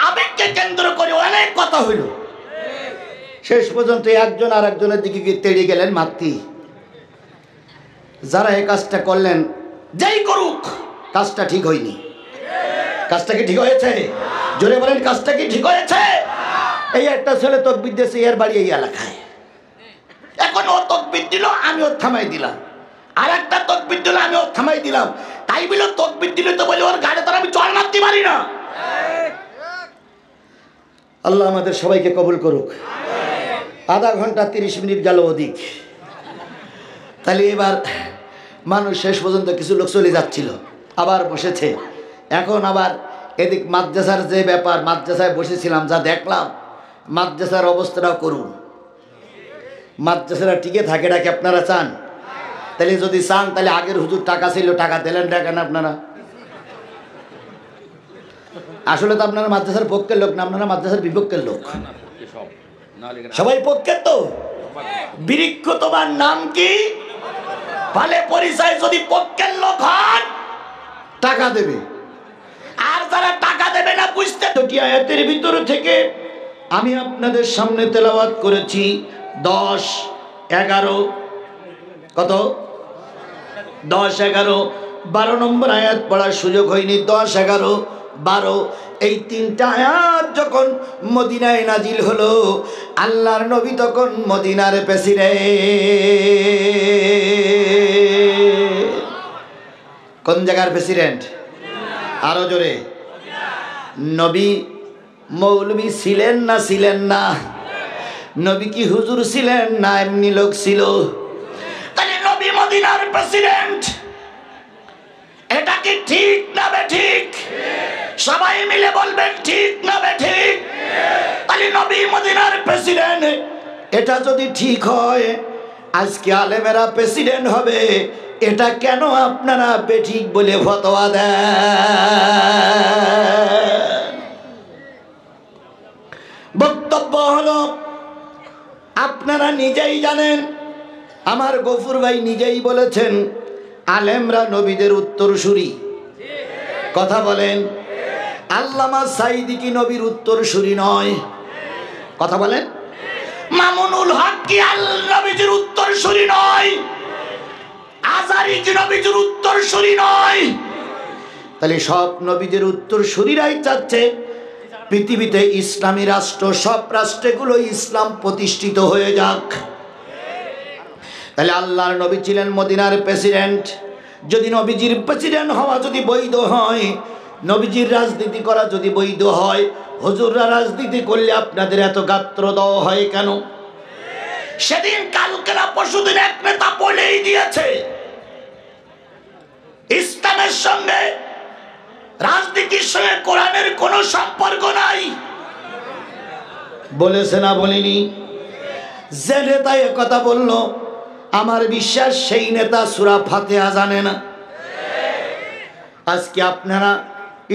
আবেগকে কেন্দ্র করে অনেক কথা হইল। শেষ পর্যন্ত একজন আর একজনের দিকে তেড়ে গেলেন মাতৃ। যারা এই কাজটা করলেন, যেই করুক, কাজটা ঠিক হয়নি। কাজটা কি ঠিক হয়েছে? জোরে বলেন, কাজটা কি ঠিক হয়েছে? এই একটা ছেলে তাকবীর দিয়েছে, এর বাড়ি এই এলাকায়। এখন ও তাকবীর দিল, আমি ওর থামাই দিলাম। আর একটা তাকবীর দিল, আমি ওর থামাই দিলাম। তাই বলে তাকবীর দিলে তো বলে ওর গাড়ি তার আমি চল মারতে পারি না। আল্লাহ আমাদের সবাইকে কবুল করুক। আধা ঘন্টা 30 মিনিট গেল অধিক। তাহলে এবার মানুষ শেষ পর্যন্ত কিছু লোক চলে যাচ্ছিল, আবার বসেছে। এখন আবার এদিক মাদ্রাসার যে ব্যাপার, মাদ্রাসায় বসেছিলাম, যা দেখলাম মাদ্রাসার অবস্থাটাও করুন। মাদ্রাসারা টিকে থাকে, নাকি আপনারা চান? তাহলে যদি চান তাহলে আগের হুজুর টাকা ছিল, টাকা দিলেন না কেন আপনারা? আসলে তো আপনারা মাদ্রাসার পক্ষের লোক না, আপনারা মাদ্রাসার বিপক্ষের লোক। সবাই পক্ষের তো। বৃক্ষ তোমার নাম কি? ফলে পরিচয় যদি পক্ষের লোক হন টাকা দেবে, আর যারা টাকা দেবে না বুঝতে। দুটি আয়াতের ভিতর থেকে আমি আপনাদের সামনে তেলাওয়াত করেছি 10, 11, কত? 10, 11, 12 নম্বর আয়াত পড়ার সুযোগ হয়নি। 10, 11, 12 এই 3টা আয়াত যখন মদিনায় নাজিল হলো, আল্লাহর নবী তখন মদিনার প্রেসিডেন্ট। কোন জায়গার প্রেসিডেন্ট? আরো জোরে। নবী মৌলবী ছিলেন না ছিলেন না? নবী কি হুজুর ছিলেন না এমনি লোক ছিল? তাহলে নবী মদিনার প্রেসিডেন্ট, এটা কি ঠিক না বেঠিক? সবাই মিলে বলবেন ঠিক না বেঠিক? তাহলে নবী মদিনার প্রেসিডেন্ট, এটা যদি ঠিক হয় আজকে আলেমেরা প্রেসিডেন্ট হবে, এটা কেন আপনারা বেঠিক বলে ফতোয়া দেন? বক্তব্য হলো, আপনারা নিজেই জানেন, আমার গফুর ভাই নিজেই বলেছেন আলেমরা নবীদের উত্তরসূরি। কথা বলেন, আল্লামা সাঈদী কি নবীর উত্তরসূরি নয়? কথা বলেন, মামুনুল হক কি নবীজির উত্তরসূরি নয়? আজাদ নারী কি নবীজির উত্তরসূরি নয়? তাহলে সব নবীদের উত্তরসূরিরাই চাচ্ছে পৃথিবীতে ইসলামী রাষ্ট্র, সব রাষ্ট্রগুলো ইসলাম প্রতিষ্ঠিত হয়ে যাক। তাহলে আল্লাহর নবী ছিলেন মদিনার প্রেসিডেন্ট। যদি নবীজির প্রেসিডেন্ট হওয়া যদি বৈধ হয়, নবীজির রাজনীতি করা যদি বৈধ হয়, হুজুররা রাজনীতি করলে আপনাদের এত গাত্র দেওয়া হয় কেন? সেদিন কালকে না পরশুদিন এক নেতা বলেই দিয়েছে, ইসলামের সঙ্গে রাজনীতির সঙ্গে কোরআনের কোনো সম্পর্ক নাই। বলেছে না বলেনি? যে নেতা এ কথা বলল, আমার বিশ্বাস সেই নেতা সূরা ফাতিহা জানে না। আজকে আপনারা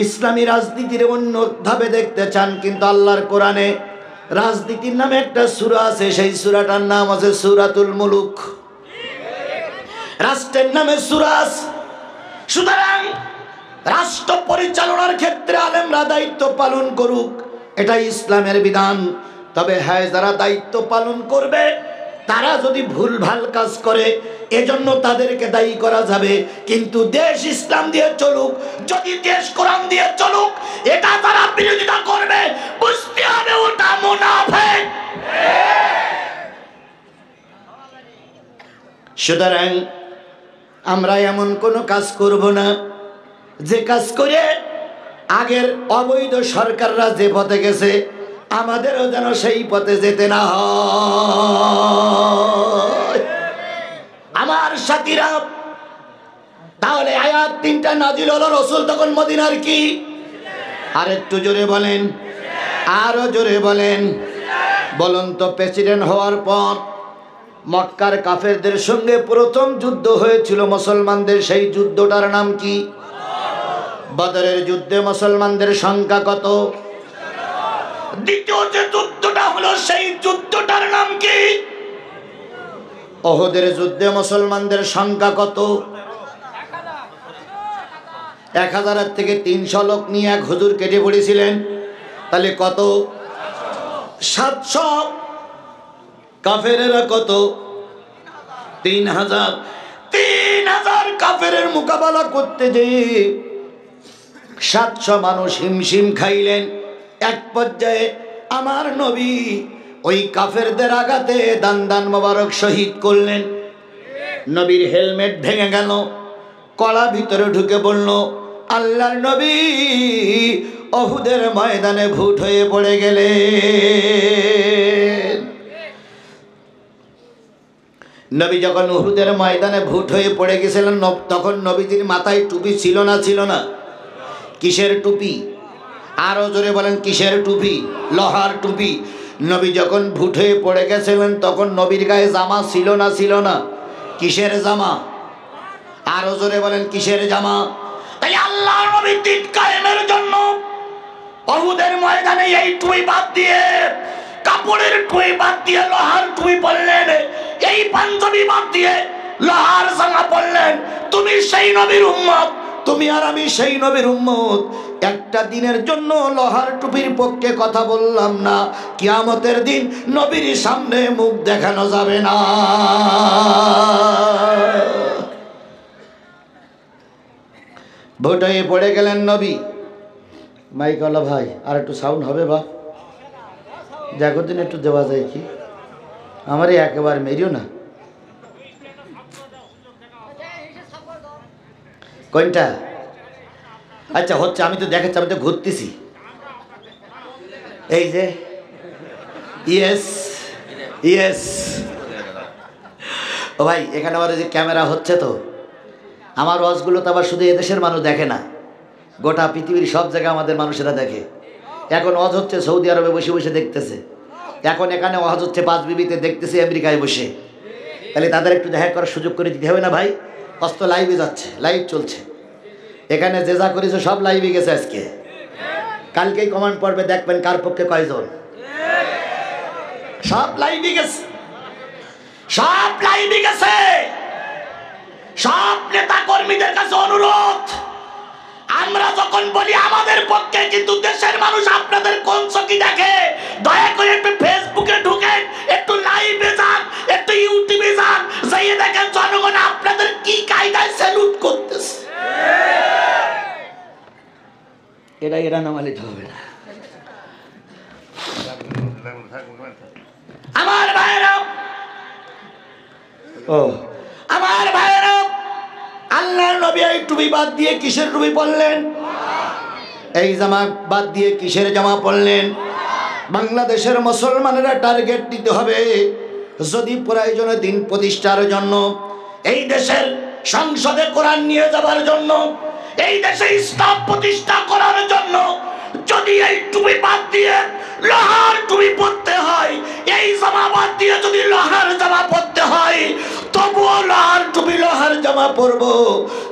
ইসলামী রাজনীতির অন্য ধাপে দেখতে চান, কিন্তু আল্লাহর কোরআনে রাজনীতির নামে একটা সূরা আছে, সেই সূরাটার নাম আছে সূরাতুল মুলুক। রাষ্ট্রের নামে সূরা আছে। সুতরাং রাষ্ট্র পরিচালনার ক্ষেত্রে আলেমরা দায়িত্ব পালন করুক, এটা ইসলামের বিধান। তবে হ্যাঁ, যারা দায়িত্ব পালন করবে তারা যদি ভুলভাল কাজ করে এজন্য তাদেরকে দায়ী করা যাবে, কিন্তু দেশ ইসলাম দিয়ে চলুক, যদি দেশ কোরআন দিয়ে চলুক, এটা তারা বিরোধিতা করবে, বুঝতে হবে ওটা মুনাফিক। সুতরাং আমরা এমন কোনো কাজ করব না যে কাজ করে আগের অবৈধ সরকাররা যে পথে গেছে আমাদেরও যেন সেই পথে যেতে না হয়। আমার সাথীরা, তাহলে আয়াত তিনটা নাজিল হলো, রাসূল তখন মদিনার কি? আর একটু জোরে বলেন, আরো জোরে বলেন। বলুন তো, প্রেসিডেন্ট হওয়ার পর মক্কার কাফেরদের সঙ্গে প্রথম যুদ্ধ হয়েছিল মুসলমানদের, সেই যুদ্ধটার নাম কি? বদরের যুদ্ধে মুসলমানদের সংখ্যা কত? দ্বিতীয় যে যুদ্ধটা হলো সেই যুদ্ধটার নাম কি? উহুদের যুদ্ধে মুসলমানদের সংখ্যা কত? 1000 থেকে 300 লোক নিয়ে এক হুজুর কেটে পড়েছিলেন। তাহলে কত? 700। কাফেরেরা কত? 3000। 3000 কাফেরের মোকাবেলা করতে যেয়ে 700 মানুষ হিমশিম খাইলেন। এক পর্যায়ে আমার নবী ওই কাফেরদের আঘাতে দান মোবারক শহীদ করলেন। নবীর হেলমেট ভেঙে গেল, কলা ভিতরে ঢুকে পড়ল। আল্লাহর নবী উহুদের ময়দানে ভূত হয়ে পড়ে গেলেন। নবী যখন উহুদের ময়দানে ভূত হয়ে পড়ে গেছিলেন, তখন নবীজির মাথায় টুপি ছিল না? ছিল না? কিসের টুপি? আরো জোরে বলেন, কিসের টুপি? লোহার টুপি। নবী যখন ভূত হয়ে পড়ে গেছিলেন তখন নবীর গায়ে জামা ছিল না? ছিল না? কিসের জামা? আরো জোরে বলেন, কিসের জামা? তাই আল্লাহর নবী দ্বীন কায়েমের জন্য উহুদের ময়দানে এই টুপি বাদ দিয়ে, কাপড়ের টুপি বাদ দিয়ে লোহার টুপি পরলেন, এই পাঞ্জাবি বাদ দিয়ে লোহার জামা পরলেন। তুমি সেই নবীর উম্মত, তুমি আর আমি সেই নবীর উম্মত। একটা দিনের জন্য লোহার টুপির পক্ষে কথা বললাম না, কিয়ামতের দিন নবীর সামনে মুখ দেখানো যাবে না। ভোটে পড়ে গেলেন নবী। মাইকওয়ালা ভাই, আর একটু সাউন্ড হবে বা দেখো দিন, একটু দেওয়া যায় কি? আমারে একেবারে মেরিও না। কোনটা? আচ্ছা হচ্ছে, আমি তো দেখাচ্ছি, আমি তো ঘুরতেছি। এই যে ইয়েস ইয়েস। ও ভাই, এখানে আবার যে ক্যামেরা হচ্ছে, তো আমার ওয়াজগুলো তো আবার শুধু এদেশের মানুষ দেখে না, গোটা পৃথিবীর সব জায়গায় আমাদের মানুষেরা দেখে। এখন ওয়াজ হচ্ছে সৌদি আরবে বসে বসে দেখতেছে, এখন এখানে ওয়াজ হচ্ছে পাঁচবিবিতে দেখতেছে আমেরিকায় বসে। তাহলে তাদের একটু দেখা করার সুযোগ করে দিতে হবে না ভাই? অস্ত লাইভে যাচ্ছে, লাইভ চলছে, এখানে যে যা করেছে সব লাইভে গেছে। আজকে কালকেই কমেন্ট পড়বে, দেখবেন কার পক্ষে কয়জন। সব লাইভে গেছে, সব লাইভে গেছে। সব নেতা কর্মীদের কাছে অনুরোধ, আমরা যখন বলি আমাদের পক্ষে, কিন্তু দেশের মানুষ আপনাদের কোন চোখে দেখে, দয়া করে একটু ফেসবুকে ঢুকেন, একটু লাইভে যান, একটু ইউটিউবে যান, যাইয়ে দেখেন জনগণ আপনাদের কি কায়দায় এরা নামালিতে হবে না। আমার ভাইরা, ও আমার ভাইরা, আল্লাহর নবী এই টুপি বাদ দিয়ে কিসের টুপি পরলেন? এই জামা বাদ দিয়ে কিসের জামা পরলেন? বাংলাদেশের মুসলমানেরা টার্গেট দিতে হবে, যদি প্রয়োজনে দিন প্রতিষ্ঠার জন্য, এই দেশের সংসদে কোরআন নিয়ে যাবার জন্য, এই দেশে ইসলাম প্রতিষ্ঠা করার জন্য যদি এই টুপি বাদ দিয়ে লোহার টুপি পরতে হয়, এই জামা বাদ দিয়ে যদি লোহার জামা পরতে হয়, তবুও লোহার টুপি লোহার জামা পরবো।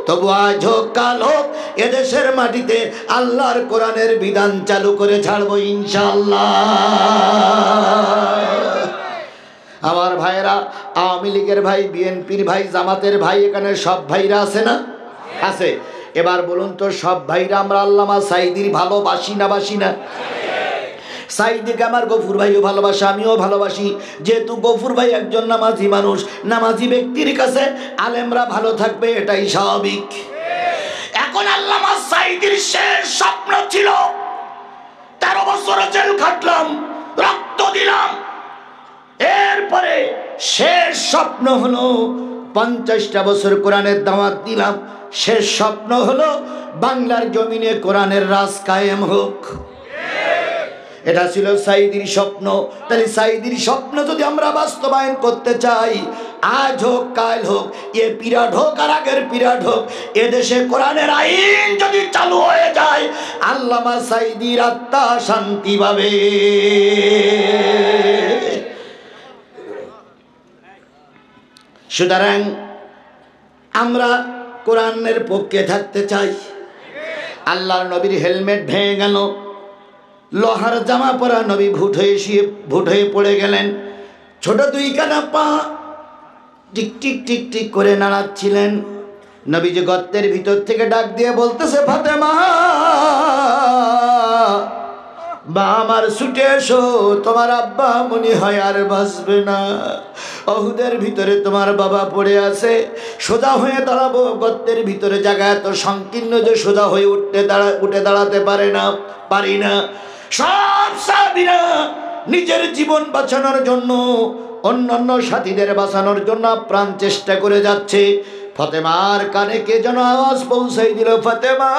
তবু আজ হোক কাল হোক এদেশের মাটিতে আল্লাহর কোরআনের বিধান চালু করে ছাড়বো ইনশাআল্লাহ। আমার ভাইরা, আওয়ামী লীগের ভাই, বিএনপির ভাই, জামাতের ভাই, এখানে সব ভাইরা আছে না? আছে। এবার বলুন তো, সব ভাইরা আমরা আল্লামা সাঈদীর ভালোবাসি না বাসি না? সাঈদীকে আমার গফুর ভাইও ভালোবাসে, আমিও ভালোবাসি। যেহেতু গফুর ভাই একজন নামাজি মানুষ, নামাজি ব্যক্তির কাছে আলেমরা ভালো থাকবে, এটাই স্বাভাবিক। এখন আল্লামা সাঈদীর শেষ স্বপ্ন ছিল, 13 বছর জেল খাটলাম, রক্ত দিলাম, এরপরে শেষ স্বপ্ন হলো 50টা বছর কোরআনের দাওয়াত দিলাম, শেষ স্বপ্ন হলো বাংলার জমিনে কোরআনের রাজ কায়েম হোক। এটা ছিল সাঈদীর স্বপ্ন। তাহলে সাঈদীর স্বপ্ন যদি আমরা বাস্তবায়ন করতে চাই, আজ হোক কাল হোক, এ পিরিয়ড হোক আর আগের পিরিয়ড হোক, এদেশে কোরআনের আইন যদি চালু হয়ে যায়, আল্লামা সাঈদীর আত্মা শান্তি পাবে। সুতরাং আমরা কোরআনের পক্ষে থাকতে চাই। আল্লাহর নবীর হেলমেট ভেঙে গেল, লোহার জামা পরা নবী ভুট হয়ে পড়ে গেলেন। ছোট দুইখানা পা টিক টিক টিক টিক করে নাড়াচ্ছিলেন। নবীজি গর্তের ভিতর থেকে ডাক দিয়ে বলতেছে, ফাতেমা বা আমার ছুটে এসো, তোমার আব্বা মনে হয় আর বাঁচবে না। অহুদের ভিতরে তোমার বাবা পড়ে আছে, সোজা হয়ে দাঁড়াবো, গর্তের ভিতরে জায়গা এত সংকীর্ণ যে সোজা হয়ে উঠে দাঁড়াতে পারি না। সব সাহাবীরা নিজের জীবন বাঁচানোর জন্য, অন্যান্য সাথীদের বাঁচানোর জন্য প্রাণ চেষ্টা করে যাচ্ছে। ফাতেমার কানে কে যেন আওয়াজ পৌঁছাই দিল, ফাতেমা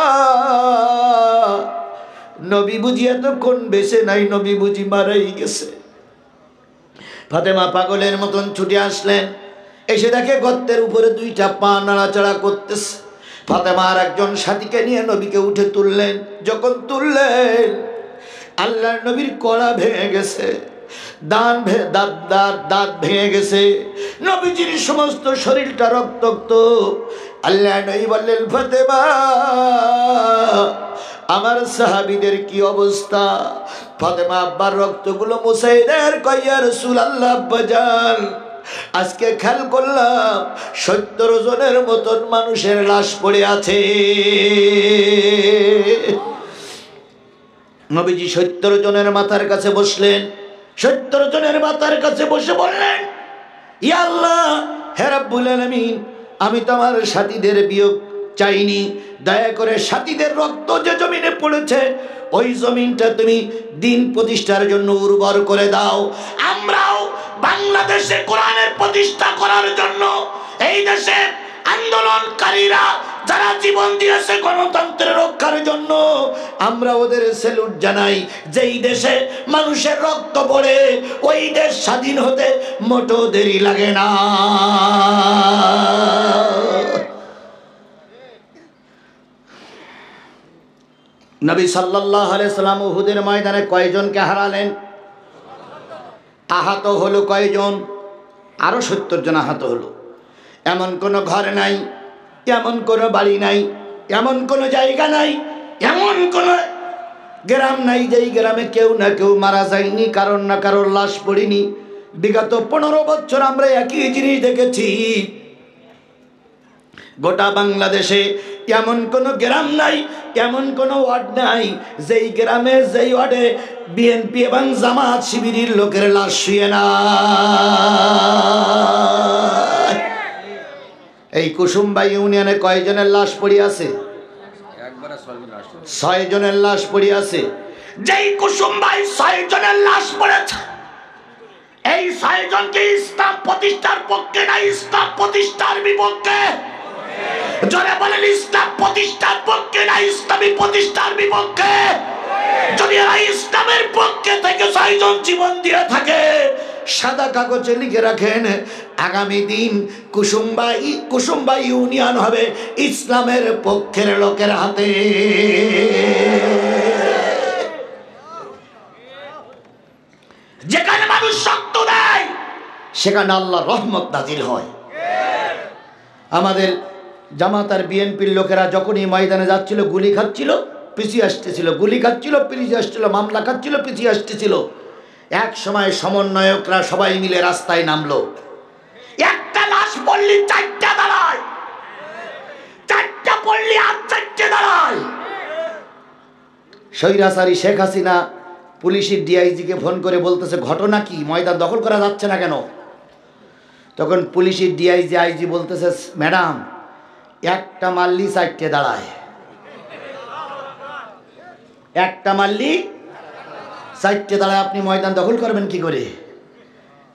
নবী বুঝি এতক্ষণ বেঁচে নাই, নবী বুঝি মারাই গেছে। ফাতেমা পাগলের মতন ছুটে আসলেন, এসে দেখে গর্তের উপরে দুইটা পা নাড়াচাড়া করতেছে। ফাতেমার একজন সাথীকে নিয়ে নবীকে উঠে তুললেন। যখন তুললেন, আল্লাহর নবীর কড়া ভেঙে গেছে, দাঁত ভেঙে গেছে, নবীজির সমস্ত শরীরটা রক্তাক্ত। আল্লাহ নবী বললেন, ফাতেমা আমার সাহাবীদের কি অবস্থা? ফাতেমা আব্বার রক্তগুলো মুছাই দেয়, কয় ইয়া রাসূলুল্লাহ আব্বাজান, আজকে খেয়াল করলাম 70 জনের মতন মানুষের লাশ পড়ে আছে। নবীজি 70 জনের মাথার কাছে বসলেন। 70 জনের মাথার কাছে বসে বললেন, ইয়া আল্লাহ, হে রাব্বুল আলামিন, আমি তো আমার সাথীদের বিয়োগ চাইনি, দয়া করে সাথীদের রক্ত যে জমিনে পড়েছে ওই জমিনটা তুমি দিন প্রতিষ্ঠার জন্য উর্বর করে দাও। আমরাও বাংলাদেশে কোরআনের প্রতিষ্ঠা করার জন্য, এই দেশে আন্দোলনকারীরা যারা জীবন দিয়েছে গণতন্ত্রের রক্ষার জন্য, আমরা ওদের স্যালুট জানাই। যেই দেশে মানুষের রক্ত পড়ে ওই দেশ স্বাধীন হতে মোটেও দেরি লাগে না। নবী সাল্লাল্লাহু আলাইহি সাল্লাম উহুদের ময়দানে কয়জনকে হারালেন? আহত হলো কয়জন? আরো 70 জন আহত হলো। এমন কোনো ঘর নাই, এমন কোনো বাড়ি নাই, এমন কোনো জায়গা নাই, এমন কোনো গ্রাম নাই যেই গ্রামে কেউ না কেউ মারা যায়নি, কারণ না কারোর লাশ পড়েনি। বিগত 15 বছর আমরা একই জিনিস দেখেছি। গোটা বাংলাদেশে এমন কোনো গ্রাম নাই, এমন কোনো ওয়ার্ড নাই যেই গ্রামে, যেই ওয়ার্ডে বিএনপি এবং জামাত শিবিরের লোকের লাশ শুয়ে না। এই কুসুমবাই ইউনিয়নে কয়জনের লাশ পড়ে আছে? 6 জনের লাশ পড়ে আছে। যেই কুসুমবাই 6 জনের লাশ পড়েছে, এই 6 জনকে ইসলাম প্রতিষ্ঠার পক্ষে না ইসলাম প্রতিষ্ঠার বিপক্ষে? জোরে বলেন, ইসলাম প্রতিষ্ঠার পক্ষে না ইসলামী প্রতিষ্ঠার বিপক্ষে? যদি এরা ইসলামের পক্ষে থেকে 6 জন জীবন দিয়ে থাকে, সাদা কাগজে লিখে রাখেন, আগামী দিন কুসুমবাই ইউনিয়ন হবে ইসলামের পক্ষের লোকের হাতে। যেখানে মানুষ শক্ত দেয় সেখানে আল্লাহর রহমত নাজিল হয়। আমাদের জামাত আর বিএনপির লোকেরা যখনই ময়দানে যাচ্ছিল, গুলি খাচ্ছিল, পিছিয়ে আসতেছিল, গুলি খাচ্ছিল, পিছিয়ে আসছিল, মামলা খাচ্ছিল, পিছিয়ে আসতেছিল। এক সময় সমন্বয়করা সবাই মিলে রাস্তায় নামলো। একটা লাশ পড়লি 4টা দাঁড়ায়, 4টা পড়লি আর 4টে দাঁড়ায়। স্বৈরাচারী শেখ হাসিনা পুলিশের ডিআইজিকে ফোন করে বলতেছে, ঘটনা কি, ময়দান দখল করা যাচ্ছে না কেন? তখন পুলিশের আইজি বলতেছে, ম্যাডাম, একটা মারলি 4টে দাঁড়ায়, একটা মারলি 4টে দাঁড়ায়, আপনি ময়দান দখল করবেন কি করে?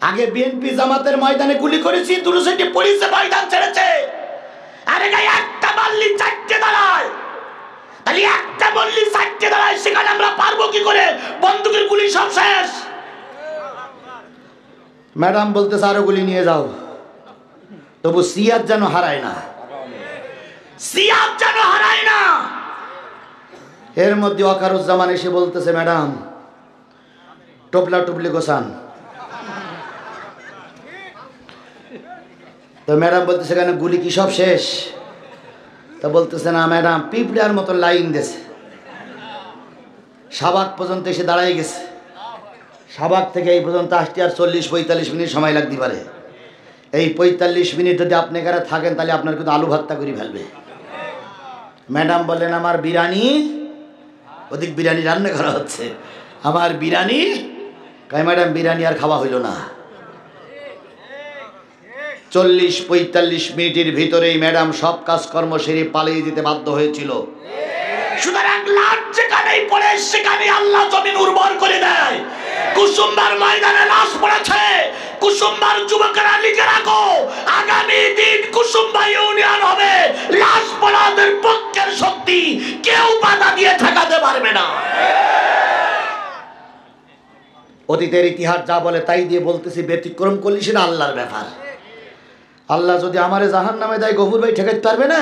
আগে বিএনপি জামাতের ময়দানে গুলি করেছি, 2 পুলিশে ময়দান ছেড়েছে। আরে গাই, একটা মারলি 4টে দাঁড়ায়, তাহলে একটা বললি 4টে দাঁড়ায়, সেখানে আমরা পারবো কি করে? বন্দুকের গুলি সব শেষ। ম্যাডাম বলতেছে, আরো গুলি নিয়ে যাও, তবু সিয়াদ যেন হারায় না, সিয়াদ যেন হারায় না। এর মধ্যে ওয়াকারুজ্জামান এসে বলতেছে, ম্যাডাম টপলা টুপলি গোসান। তো ম্যাডাম বলতেছে, কেন গুলি কি সব শেষ? তা বলতেছে, না ম্যাডাম, পিঁপড়ার মতো লাইন দিয়েছে, শাহবাগ পর্যন্ত এসে দাঁড়াই গেছে, শাহবাগ থেকে এই পর্যন্ত আসতে আর 40-45 মিনিট সময় লাগতে পারে। এই 45 মিনিট যদি আপনি এখানে থাকেন, তাহলে আপনার কিন্তু আলু ভর্তা করে ফেলবে। ম্যাডাম বললেন, আমার বিরিয়ানি, ওদিক বিরিয়ানি রান্না করা হচ্ছে, আমার বিরিয়ানি। কয়, ম্যাডাম বিরিয়ানি আর খাওয়া হইল না। 40-45 মিনিটের ভিতরেই ম্যাডাম সব কাজকর্ম সেরে পালিয়ে যেতে বাধ্য হয়েছিল। সুতরাং লাশ যেখানেই পড়ে সেখানে আল্লাহ জমিন উর্বর করে দেয়। কুসুমবার ময়দানে লাশ পড়েছে, কুসুমবার যুবকেরা লিখে রাখো, আগামী দিন কুসুমবা ইউনিয়ন হবে লাশ পড়াদের পক্ষের শক্তি, কেউ বাধা দিয়ে ঠেকাতে পারবে না। অতীতের ইতিহাস যা বলে তাই দিয়ে বলতেছি, ব্যতিক্রম করলে সেটা আল্লাহর ব্যাপার। আল্লাহ যদি আমারে জাহান নামে দেয়, গফুর ভাই ঠেকাইতে পারবে না,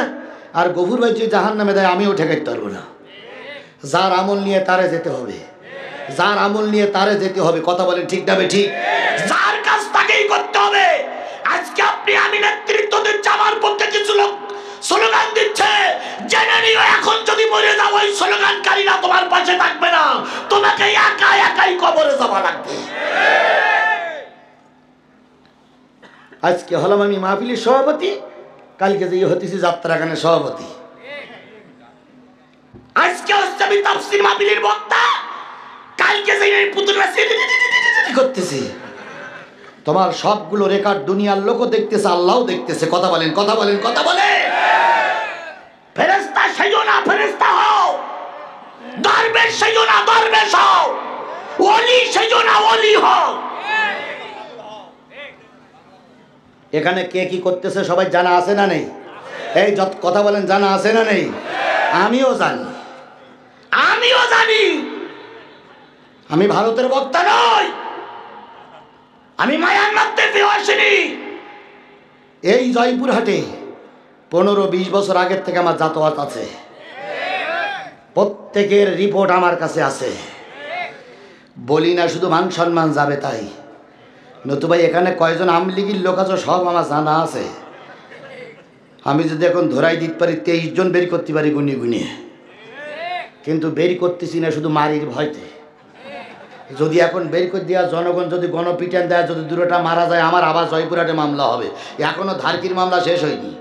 আর গফুর ভাই যদি জাহান নামে দেয়, আমিও ঠেকাইতে পারবো না। যার আমল নিয়ে তারে যেতে হবে, যার আমল নিয়ে তারে যেতে হবে। কথা বলেন ঠিক না ঠিক? যার কাজ তাকেই করতে হবে। আজকে আপনি আমি নেতৃত্ব দিচ্ছি, আমার পক্ষে কিছু লোক স্লোগান দিচ্ছে, জেনে নিও এখন যদি মরে যাও, ওই স্লোগানকারীরা তোমার পাশে থাকবে না, তোমাকে একা একাই কবরে যাওয়া লাগবে। আজকে হলাম আমি মাহফিলের সভাপতি, কালকে যে হতেছি যাত্রা গানের সভাপতি, আজকে হচ্ছে আমি তাফসীর মাহফিলের বক্তা, কালকে যে পুতুলরা করতেছি। তোমার সবগুলো রেকর্ড দুনিয়ার লোকও দেখতেছে, আল্লাহও দেখতেছে। কথা বলেন, কথা বলেন, কথা বলে। ফেরেশতা সেজো না, ফেরেশতা হও। দরবেশ সেজো না, দরবেশ হও। ওলি সেজো না, ওলি হও। এখানে কে কি করতেছে সবাই জানা আছে না নেই? এই যত কথা বলেন, জানা আছে না নেই? আমিও জানি, আমিও জানি। আমি ভারতের বক্তা নই, আমি মায়ানমার থেকে আসিনি। এই জয়পুরহাটে 15-20 বছর আগের থেকে আমার যাতায়াত আছে, প্রত্যেকের রিপোর্ট আমার কাছে আছে। বলি না শুধু মান সম্মান যাবে তাই, নতুবা এখানে কয়জন আমলিগির লোক আছে সব আমার জানা আছে। আমি যদি এখন ধরাই দিতে পারি 23 জন বের করতে পারি গুনি গুনি, কিন্তু বের করতেছি না শুধু মারির ভয়তে। যদি এখন বের করে দেওয়া জনগণ যদি গণপিটান দেয়, যদি দুটোটা মারা যায়, আমার আবার জয়পুরহাটে মামলা হবে। এখনো ধারকির মামলা শেষ হয়নি।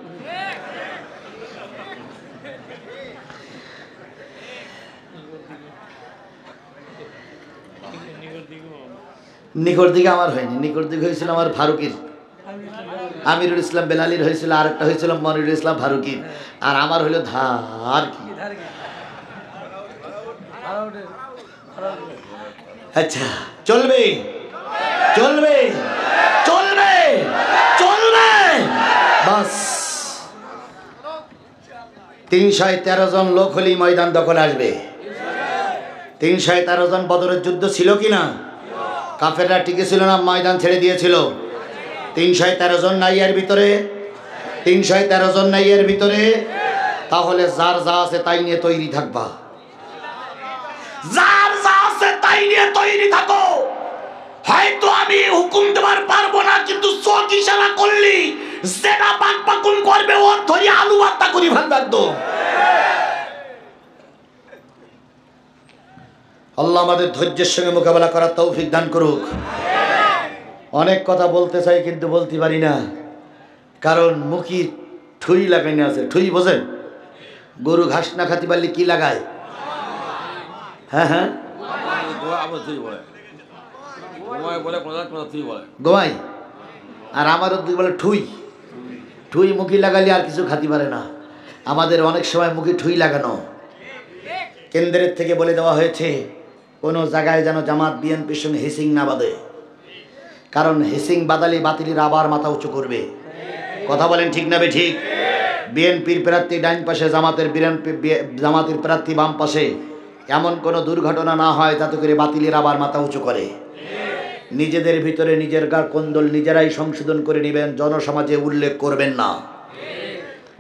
নিকট দিকে আমার হয়নি, নিকট দিকে হয়েছিল আমার ফারুকির, আমিরুল ইসলাম বেলালির হয়েছিল, আরেকটা হয়েছিল মনিরুল ইসলাম ফারুকির, আর আমার হইল ধারকি। আচ্ছা, চলবে চলবে চলবে চলবে। বাস 313 জন লোক হলেই ময়দান দখল আসবে। 313 জন বদরের যুদ্ধ ছিল কিনা? কাফেররা টিকে ছিল না, ময়দান ছেড়ে দিয়েছিল? 313 জন নাই এর ভিতরে? 313 জন নাই এর ভিতরে? তাহলে যার যা আছে তাই নিয়ে তৈরি থাকবা, যার যা আছে তাই নিয়ে তৈরি থাকো। হয়তো আমি হুকুম দেবার পারবো না, কিন্তু চোখ ইশারা করলি যেটা পাক পাকুন করবে ওর ধরি আলু ভর্তা করি ভাত রাখতো। আল্লাহ আমাদের ধৈর্যের সঙ্গে মোকাবেলা করার তৌফিক দান করুক। অনেক কথা বলতে চাই কিন্তু বলতে পারি না, কারণ মুখি ঠুই লাগাইনি আছে। ঠুই বোঝেন? গরু ঘাস না খাতে পারলে কি লাগায়? হ্যাঁ হ্যাঁ, গোয়াই। আর আমার ওদিকে বলে ঠুই। ঠুই মুখি লাগালে আর কিছু খাতে পারে না। আমাদের অনেক সময় মুখে ঠুই লাগানো। কেন্দ্রের থেকে বলে দেওয়া হয়েছে কোনো জায়গায় যেন জামাত বিএনপির সঙ্গে হিসিং না বাঁধে, কারণ হিসিং বাদালি বাতিলের আবার মাথা উঁচু করবে। কথা বলেন ঠিক না বে ঠিক? বিএনপির প্রার্থী ডাইন পাশে, জামাতের প্রার্থী বাম পাশে, এমন কোনো দুর্ঘটনা না হয় যাতে করে বাতিলের আবার মাথা উঁচু করে। নিজেদের ভিতরে নিজের কোন্দল নিজেরাই সংশোধন করে নেবেন, জনসমাজে উল্লেখ করবেন না।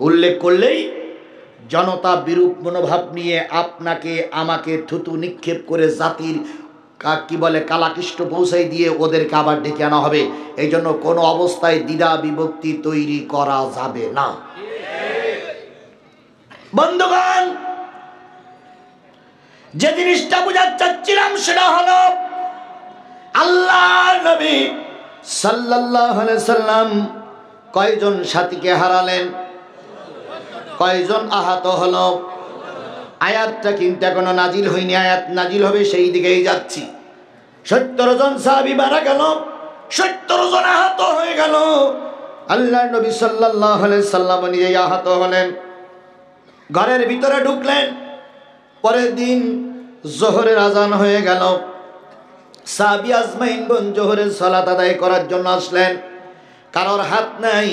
উল্লেখ করলেই জনতা বিরূপ মনোভাব নিয়ে আপনাকে আমাকে থুতু নিক্ষেপ করে জাতির কি বলে কালাকৃষ্ট পৌঁছাই দিয়ে ওদেরকে আবার ডেকে আনা হবে। এই জন্য কোনো অবস্থায় দ্বিধা বিভক্তি তৈরি করা যাবে না। বন্ধুগণ, যে জিনিসটা বুঝাতে চাচ্ছিলাম সেটা হলো আল্লাহ নবী সাল্লাল্লাহু আলাইহি সাল্লাম কয়জন সাথীকে হারালেন, কয়জন আহত হলো। আয়াতটা কিন্তু এখনো নাজিল হয়নি, আয়াত নাজিল হবে সেই দিকেই যাচ্ছি। 70 জন সাহাবী মারা গেল, 70 জন আহত হয়ে গেল। আল্লাহ নবী সাল্লাল্লাহু আলাইহি সাল্লাম নিজেই আহত হলেন, ঘরের ভিতরে ঢুকলেন। পরের দিন জোহরের আজান হয়ে গেল। সাহাবী আজমাইনগণ জোহরের সালাত আদায় করার জন্য আসলেন। কারোর হাত নাই,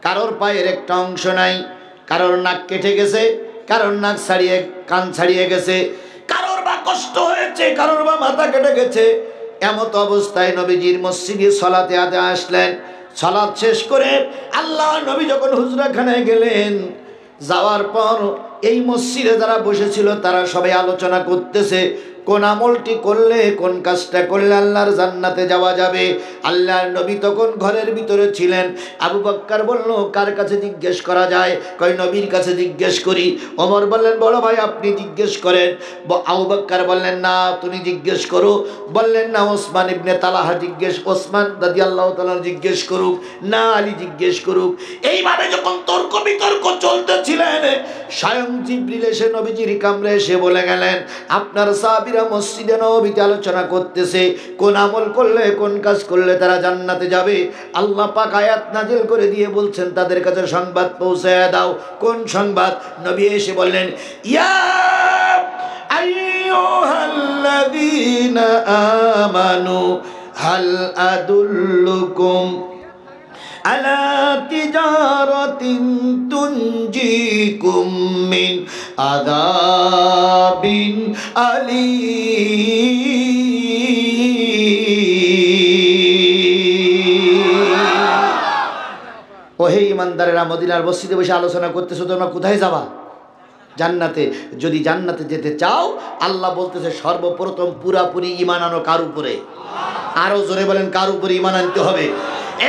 কারোর পায়ের একটা অংশ নাই, কারোর নাক কেটে গেছে, কারোর নাক ছাড়িয়ে কান ছাড়িয়ে গেছে, কারোর বা কষ্ট হয়েছে, কারোর বা মাথা কেটে গেছে। এমত অবস্থায় নবীজির মসজিদে সালাতে আদায় আসলেন। সালাত শেষ করে আল্লাহ নবী যখন হুজরাখানায় গেলেন, যাওয়ার পর এই মসজিদে যারা বসেছিল তারা সবাই আলোচনা করতেছে কোন আমলটি করলে, কোন কাজটা করলে আল্লাহর জান্নাতে যাওয়া যাবে। আল্লাহর নবী তখন ঘরের ভিতরে ছিলেন। আবু বকর বলল, কার কাছে জিজ্ঞেস করা যায়? কয় নবীর কাছে জিজ্ঞেস করি। ওমর বললেন, বড় ভাই আপনি জিজ্ঞেস করেন। আবু বকর বললেন, না তুমি জিজ্ঞেস করো। বললেন, না ওসমান ইবনে তালহা জিজ্ঞেস, ওসমান রাদিয়াল্লাহু তাআলা জিজ্ঞেস করুক, না আলী জিজ্ঞেস করুক। এইভাবে যখন তর্ক বিতর্ক চলতেছিলেন, স্বয়ং জিবরিল এসে নবীজির কামরে এসে বলে গেলেন, আপনার সাহাবীরা মসজিদে নববীতে আলোচনা করতেছে কোন আমল করলে, কোন কাজ করলে তারা জান্নাতে যাবে। আল্লাহ পাক আয়াত নাজিল করে দিয়ে বলছেন তাদের কাছে সংবাদ পৌঁছায় দাও। কোন সংবাদ? নবী এসে বললেন, ইয়া আইয়ুহাল্লাযীনা আমানু হাল আদুল্লুকুম আলা তিজারাতিন তুনজিকুম মিন আযাবিন আলীম। ওহে ইমানদারেরা, মদিনার মসজিদে বসে আলোচনা করতেছো, তোমরা কোথায় যাবা? জান্নাতে। যদি জান্নাতে যেতে চাও, আল্লাহ বলতেছে সর্বপ্রথম পুরাপুরি ঈমান আনো কার উপরে? আরো জোরে বলেন, কার উপরে ঈমান আনতে হবে?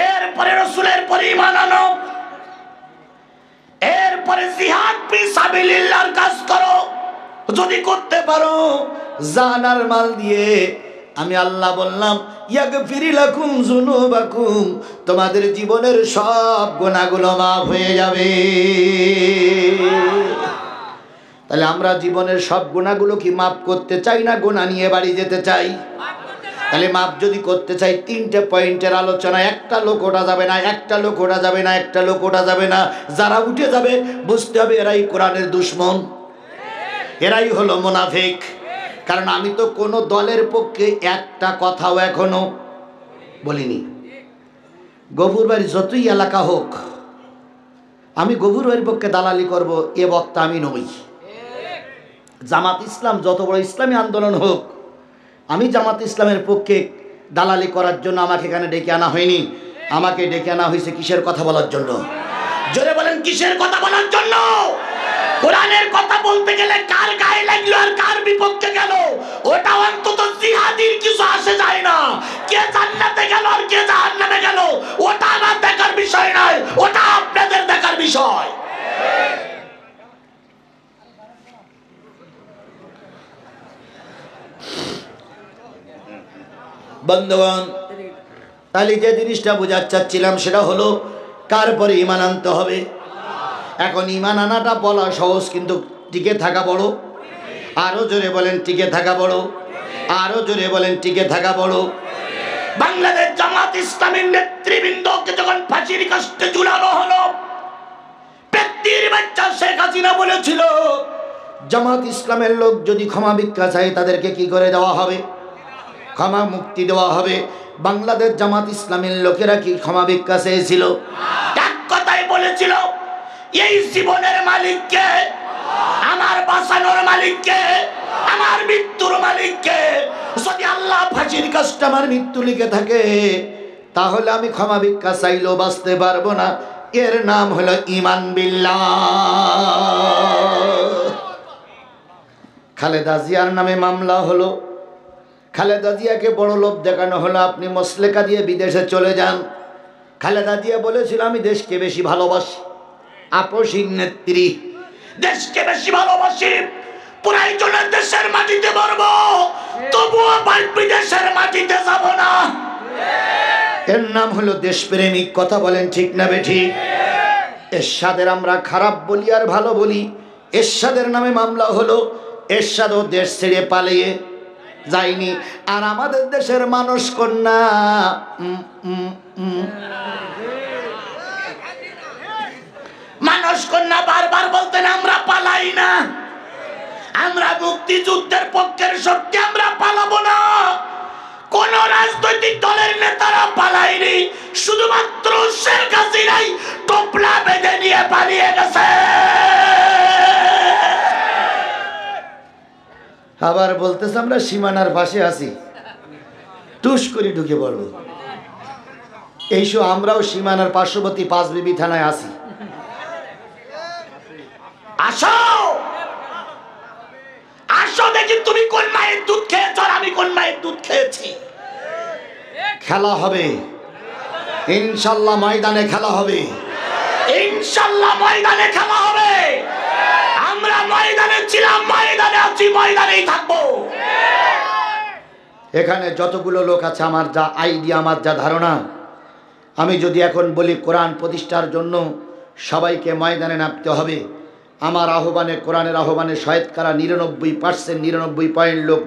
এরপরে রাসূলের পরে ঈমান আনো, এরপরে জিহাদ ফি সাবিলিল্লাহর কাজ করো। যদি করতে পারো জানার মাল দিয়ে, আমি আল্লাহ বললাম ইয়াগফির লাকুম যুনুবাকুম, তোমাদের জীবনের সব গুনাহগুলো মাফ হয়ে যাবে। তাহলে আমরা জীবনের সব গুনাহগুলো কি মাফ করতে চাই না গুনাহ নিয়ে বাড়ি যেতে চাই? তাহলে মাপ যদি করতে চাই, 3টে পয়েন্টের আলোচনা। একটা লোক ওঠা যাবে না, একটা লোক ওঠা যাবে না, একটা লোক ওঠা যাবে না। যারা উঠে যাবে বুঝতে হবে এরাই কোরআনের দুশমন, এরাই হলো মুনাফিক। কারণ আমি তো কোনো দলের পক্ষে একটা কথাও এখনো বলিনি। গফুর বাড়ি যতই এলাকা হোক, আমি গফুর বাড়ির পক্ষে দালালি করব এ বক্তা আমি নই। জামাত ইসলাম যত বড় ইসলামী আন্দোলন হোক, আমি জামাত ইসলামের পক্ষে দালালি করার জন্য আমাকে এখানে ডেকে আনা হয়নি। আমাকে ডেকে আনা হয়েছে কিসের কথা বলার জন্য? জোরে বলেন, কিসের কথা বলার জন্য? কোরআনের কথা বলতে গেলে কার গায়ে লাগলো আর কার বিপক্ষে গেল ওটা অন্তত জিহাদির কিছু আসে যায় না। কে জান্নাতে গেল আর কে জাহান্নামে গেল ওটা আমার দেখার বিষয় নয়, ওটা আপনাদের দেখার বিষয়। বন্ধুগণ, তাহলে যে জিনিসটা বোঝাতে চাচ্ছিলাম সেটা হলো কার পরে ঈমান আনতে হবে। এখন ঈমান আনাটা বলা সহজ, কিন্তু টিকে থাকা বড়। আরো জোরে বলেন টিকে থাকা বড়। আরো জোরে বলেন টিকে থাকা বড়। বাংলাদেশ জামাত ইসলামের নেতৃবৃন্দকে যখন ফাঁসির কাস্টে ঝুলানো হলো, পেত্নির বাচ্চা শেখ হাসিনা বলেছিল জামাত ইসলামের লোক যদি ক্ষমা ভিক্ষা চায় তাদেরকে কি করে দেওয়া হবে? ক্ষমা মুক্তি দেওয়া হবে। বাংলাদেশ জামাত ইসলামের লোকেরা কি ক্ষমা ভিক্ষা চেয়েছিল? এক কথাই বলেছিল, এই জীবনের মালিককে, আমার বাঁচানোর মালিককে, আমার মৃত্যুর মালিককে। যদি আল্লাহ ফাঁসির কাজটা আমার মৃত্যু লিখে থাকে তাহলে আমি ক্ষমা ভিক্ষা চাইলেও বাঁচতে পারবো না। এর নাম হলো ঈমান বিল্লাহ। খালেদা জিয়ার নামে মামলা হলো। খালেদা জিয়াকে বড় লোভ দেখানো হলো, আপনি মসলেকা দিয়ে বিদেশে চলে যান। খালেদা জিয়া বলেছিল আমি দেশকে বেশি ভালোবাসি। আপসীর নেত্রী, দেশকে বেশি ভালোবাসি, প্রয়োজনের দেশের মাটিতে মরবো, তবুও বিদেশের মাটিতে যাব না। এর নাম হলো দেশপ্রেমিক। কথা বলেন ঠিক না বেঠিক? এরশাদের আমরা খারাপ বলি আর ভালো বলি। এরশাদের নামে মামলা হলো, এরশাদও দেশ ছেড়ে পালিয়ে যায়নি। আর আমাদের দেশের মানুষ কন্যা মানুষ কন্যা বারবার বলতেন আমরা পালাই না, আমরা মুক্তিযুদ্ধের পক্ষের শক্তি, আমরা পালাবো না। কোন রাজনৈতিক দলের নেতারা পালায়নি, শুধুমাত্র শেখ হাসিনাই টোপলা বেঁধে নিয়ে পালিয়ে গেছে। আবার বলতেছে আমরা সীমানার পাশে আছি, টুস করে ঢুকে পড়বো। এইসব আমরাও সীমানার পার্শ্ববর্তী পাঁচবিবি থানায় আছি। আসো আসো দেখি তুমি কোন মায়ের দুধ খেয়েছ আর আমি কোন মায়ের দুধ খেয়েছি। খেলা হবে ইনশাল্লাহ, ময়দানে খেলা হবে ইনশাল্লাহ, ময়দানে খেলা হবে। আমরা ময়দানে ছিলাম, ময়দানে আছি, ময়দানেই থাকবো। এখানে যতগুলো লোক আছে, আমার যা আইডিয়া, আমার যা ধারণা, আমি যদি এখন বলি কোরআন প্রতিষ্ঠার জন্য সবাইকে ময়দানে নামতে হবে, আমার আহ্বানে, কোরআনের আহ্বানে শতকরা 99% 99 পয়েন্ট লোক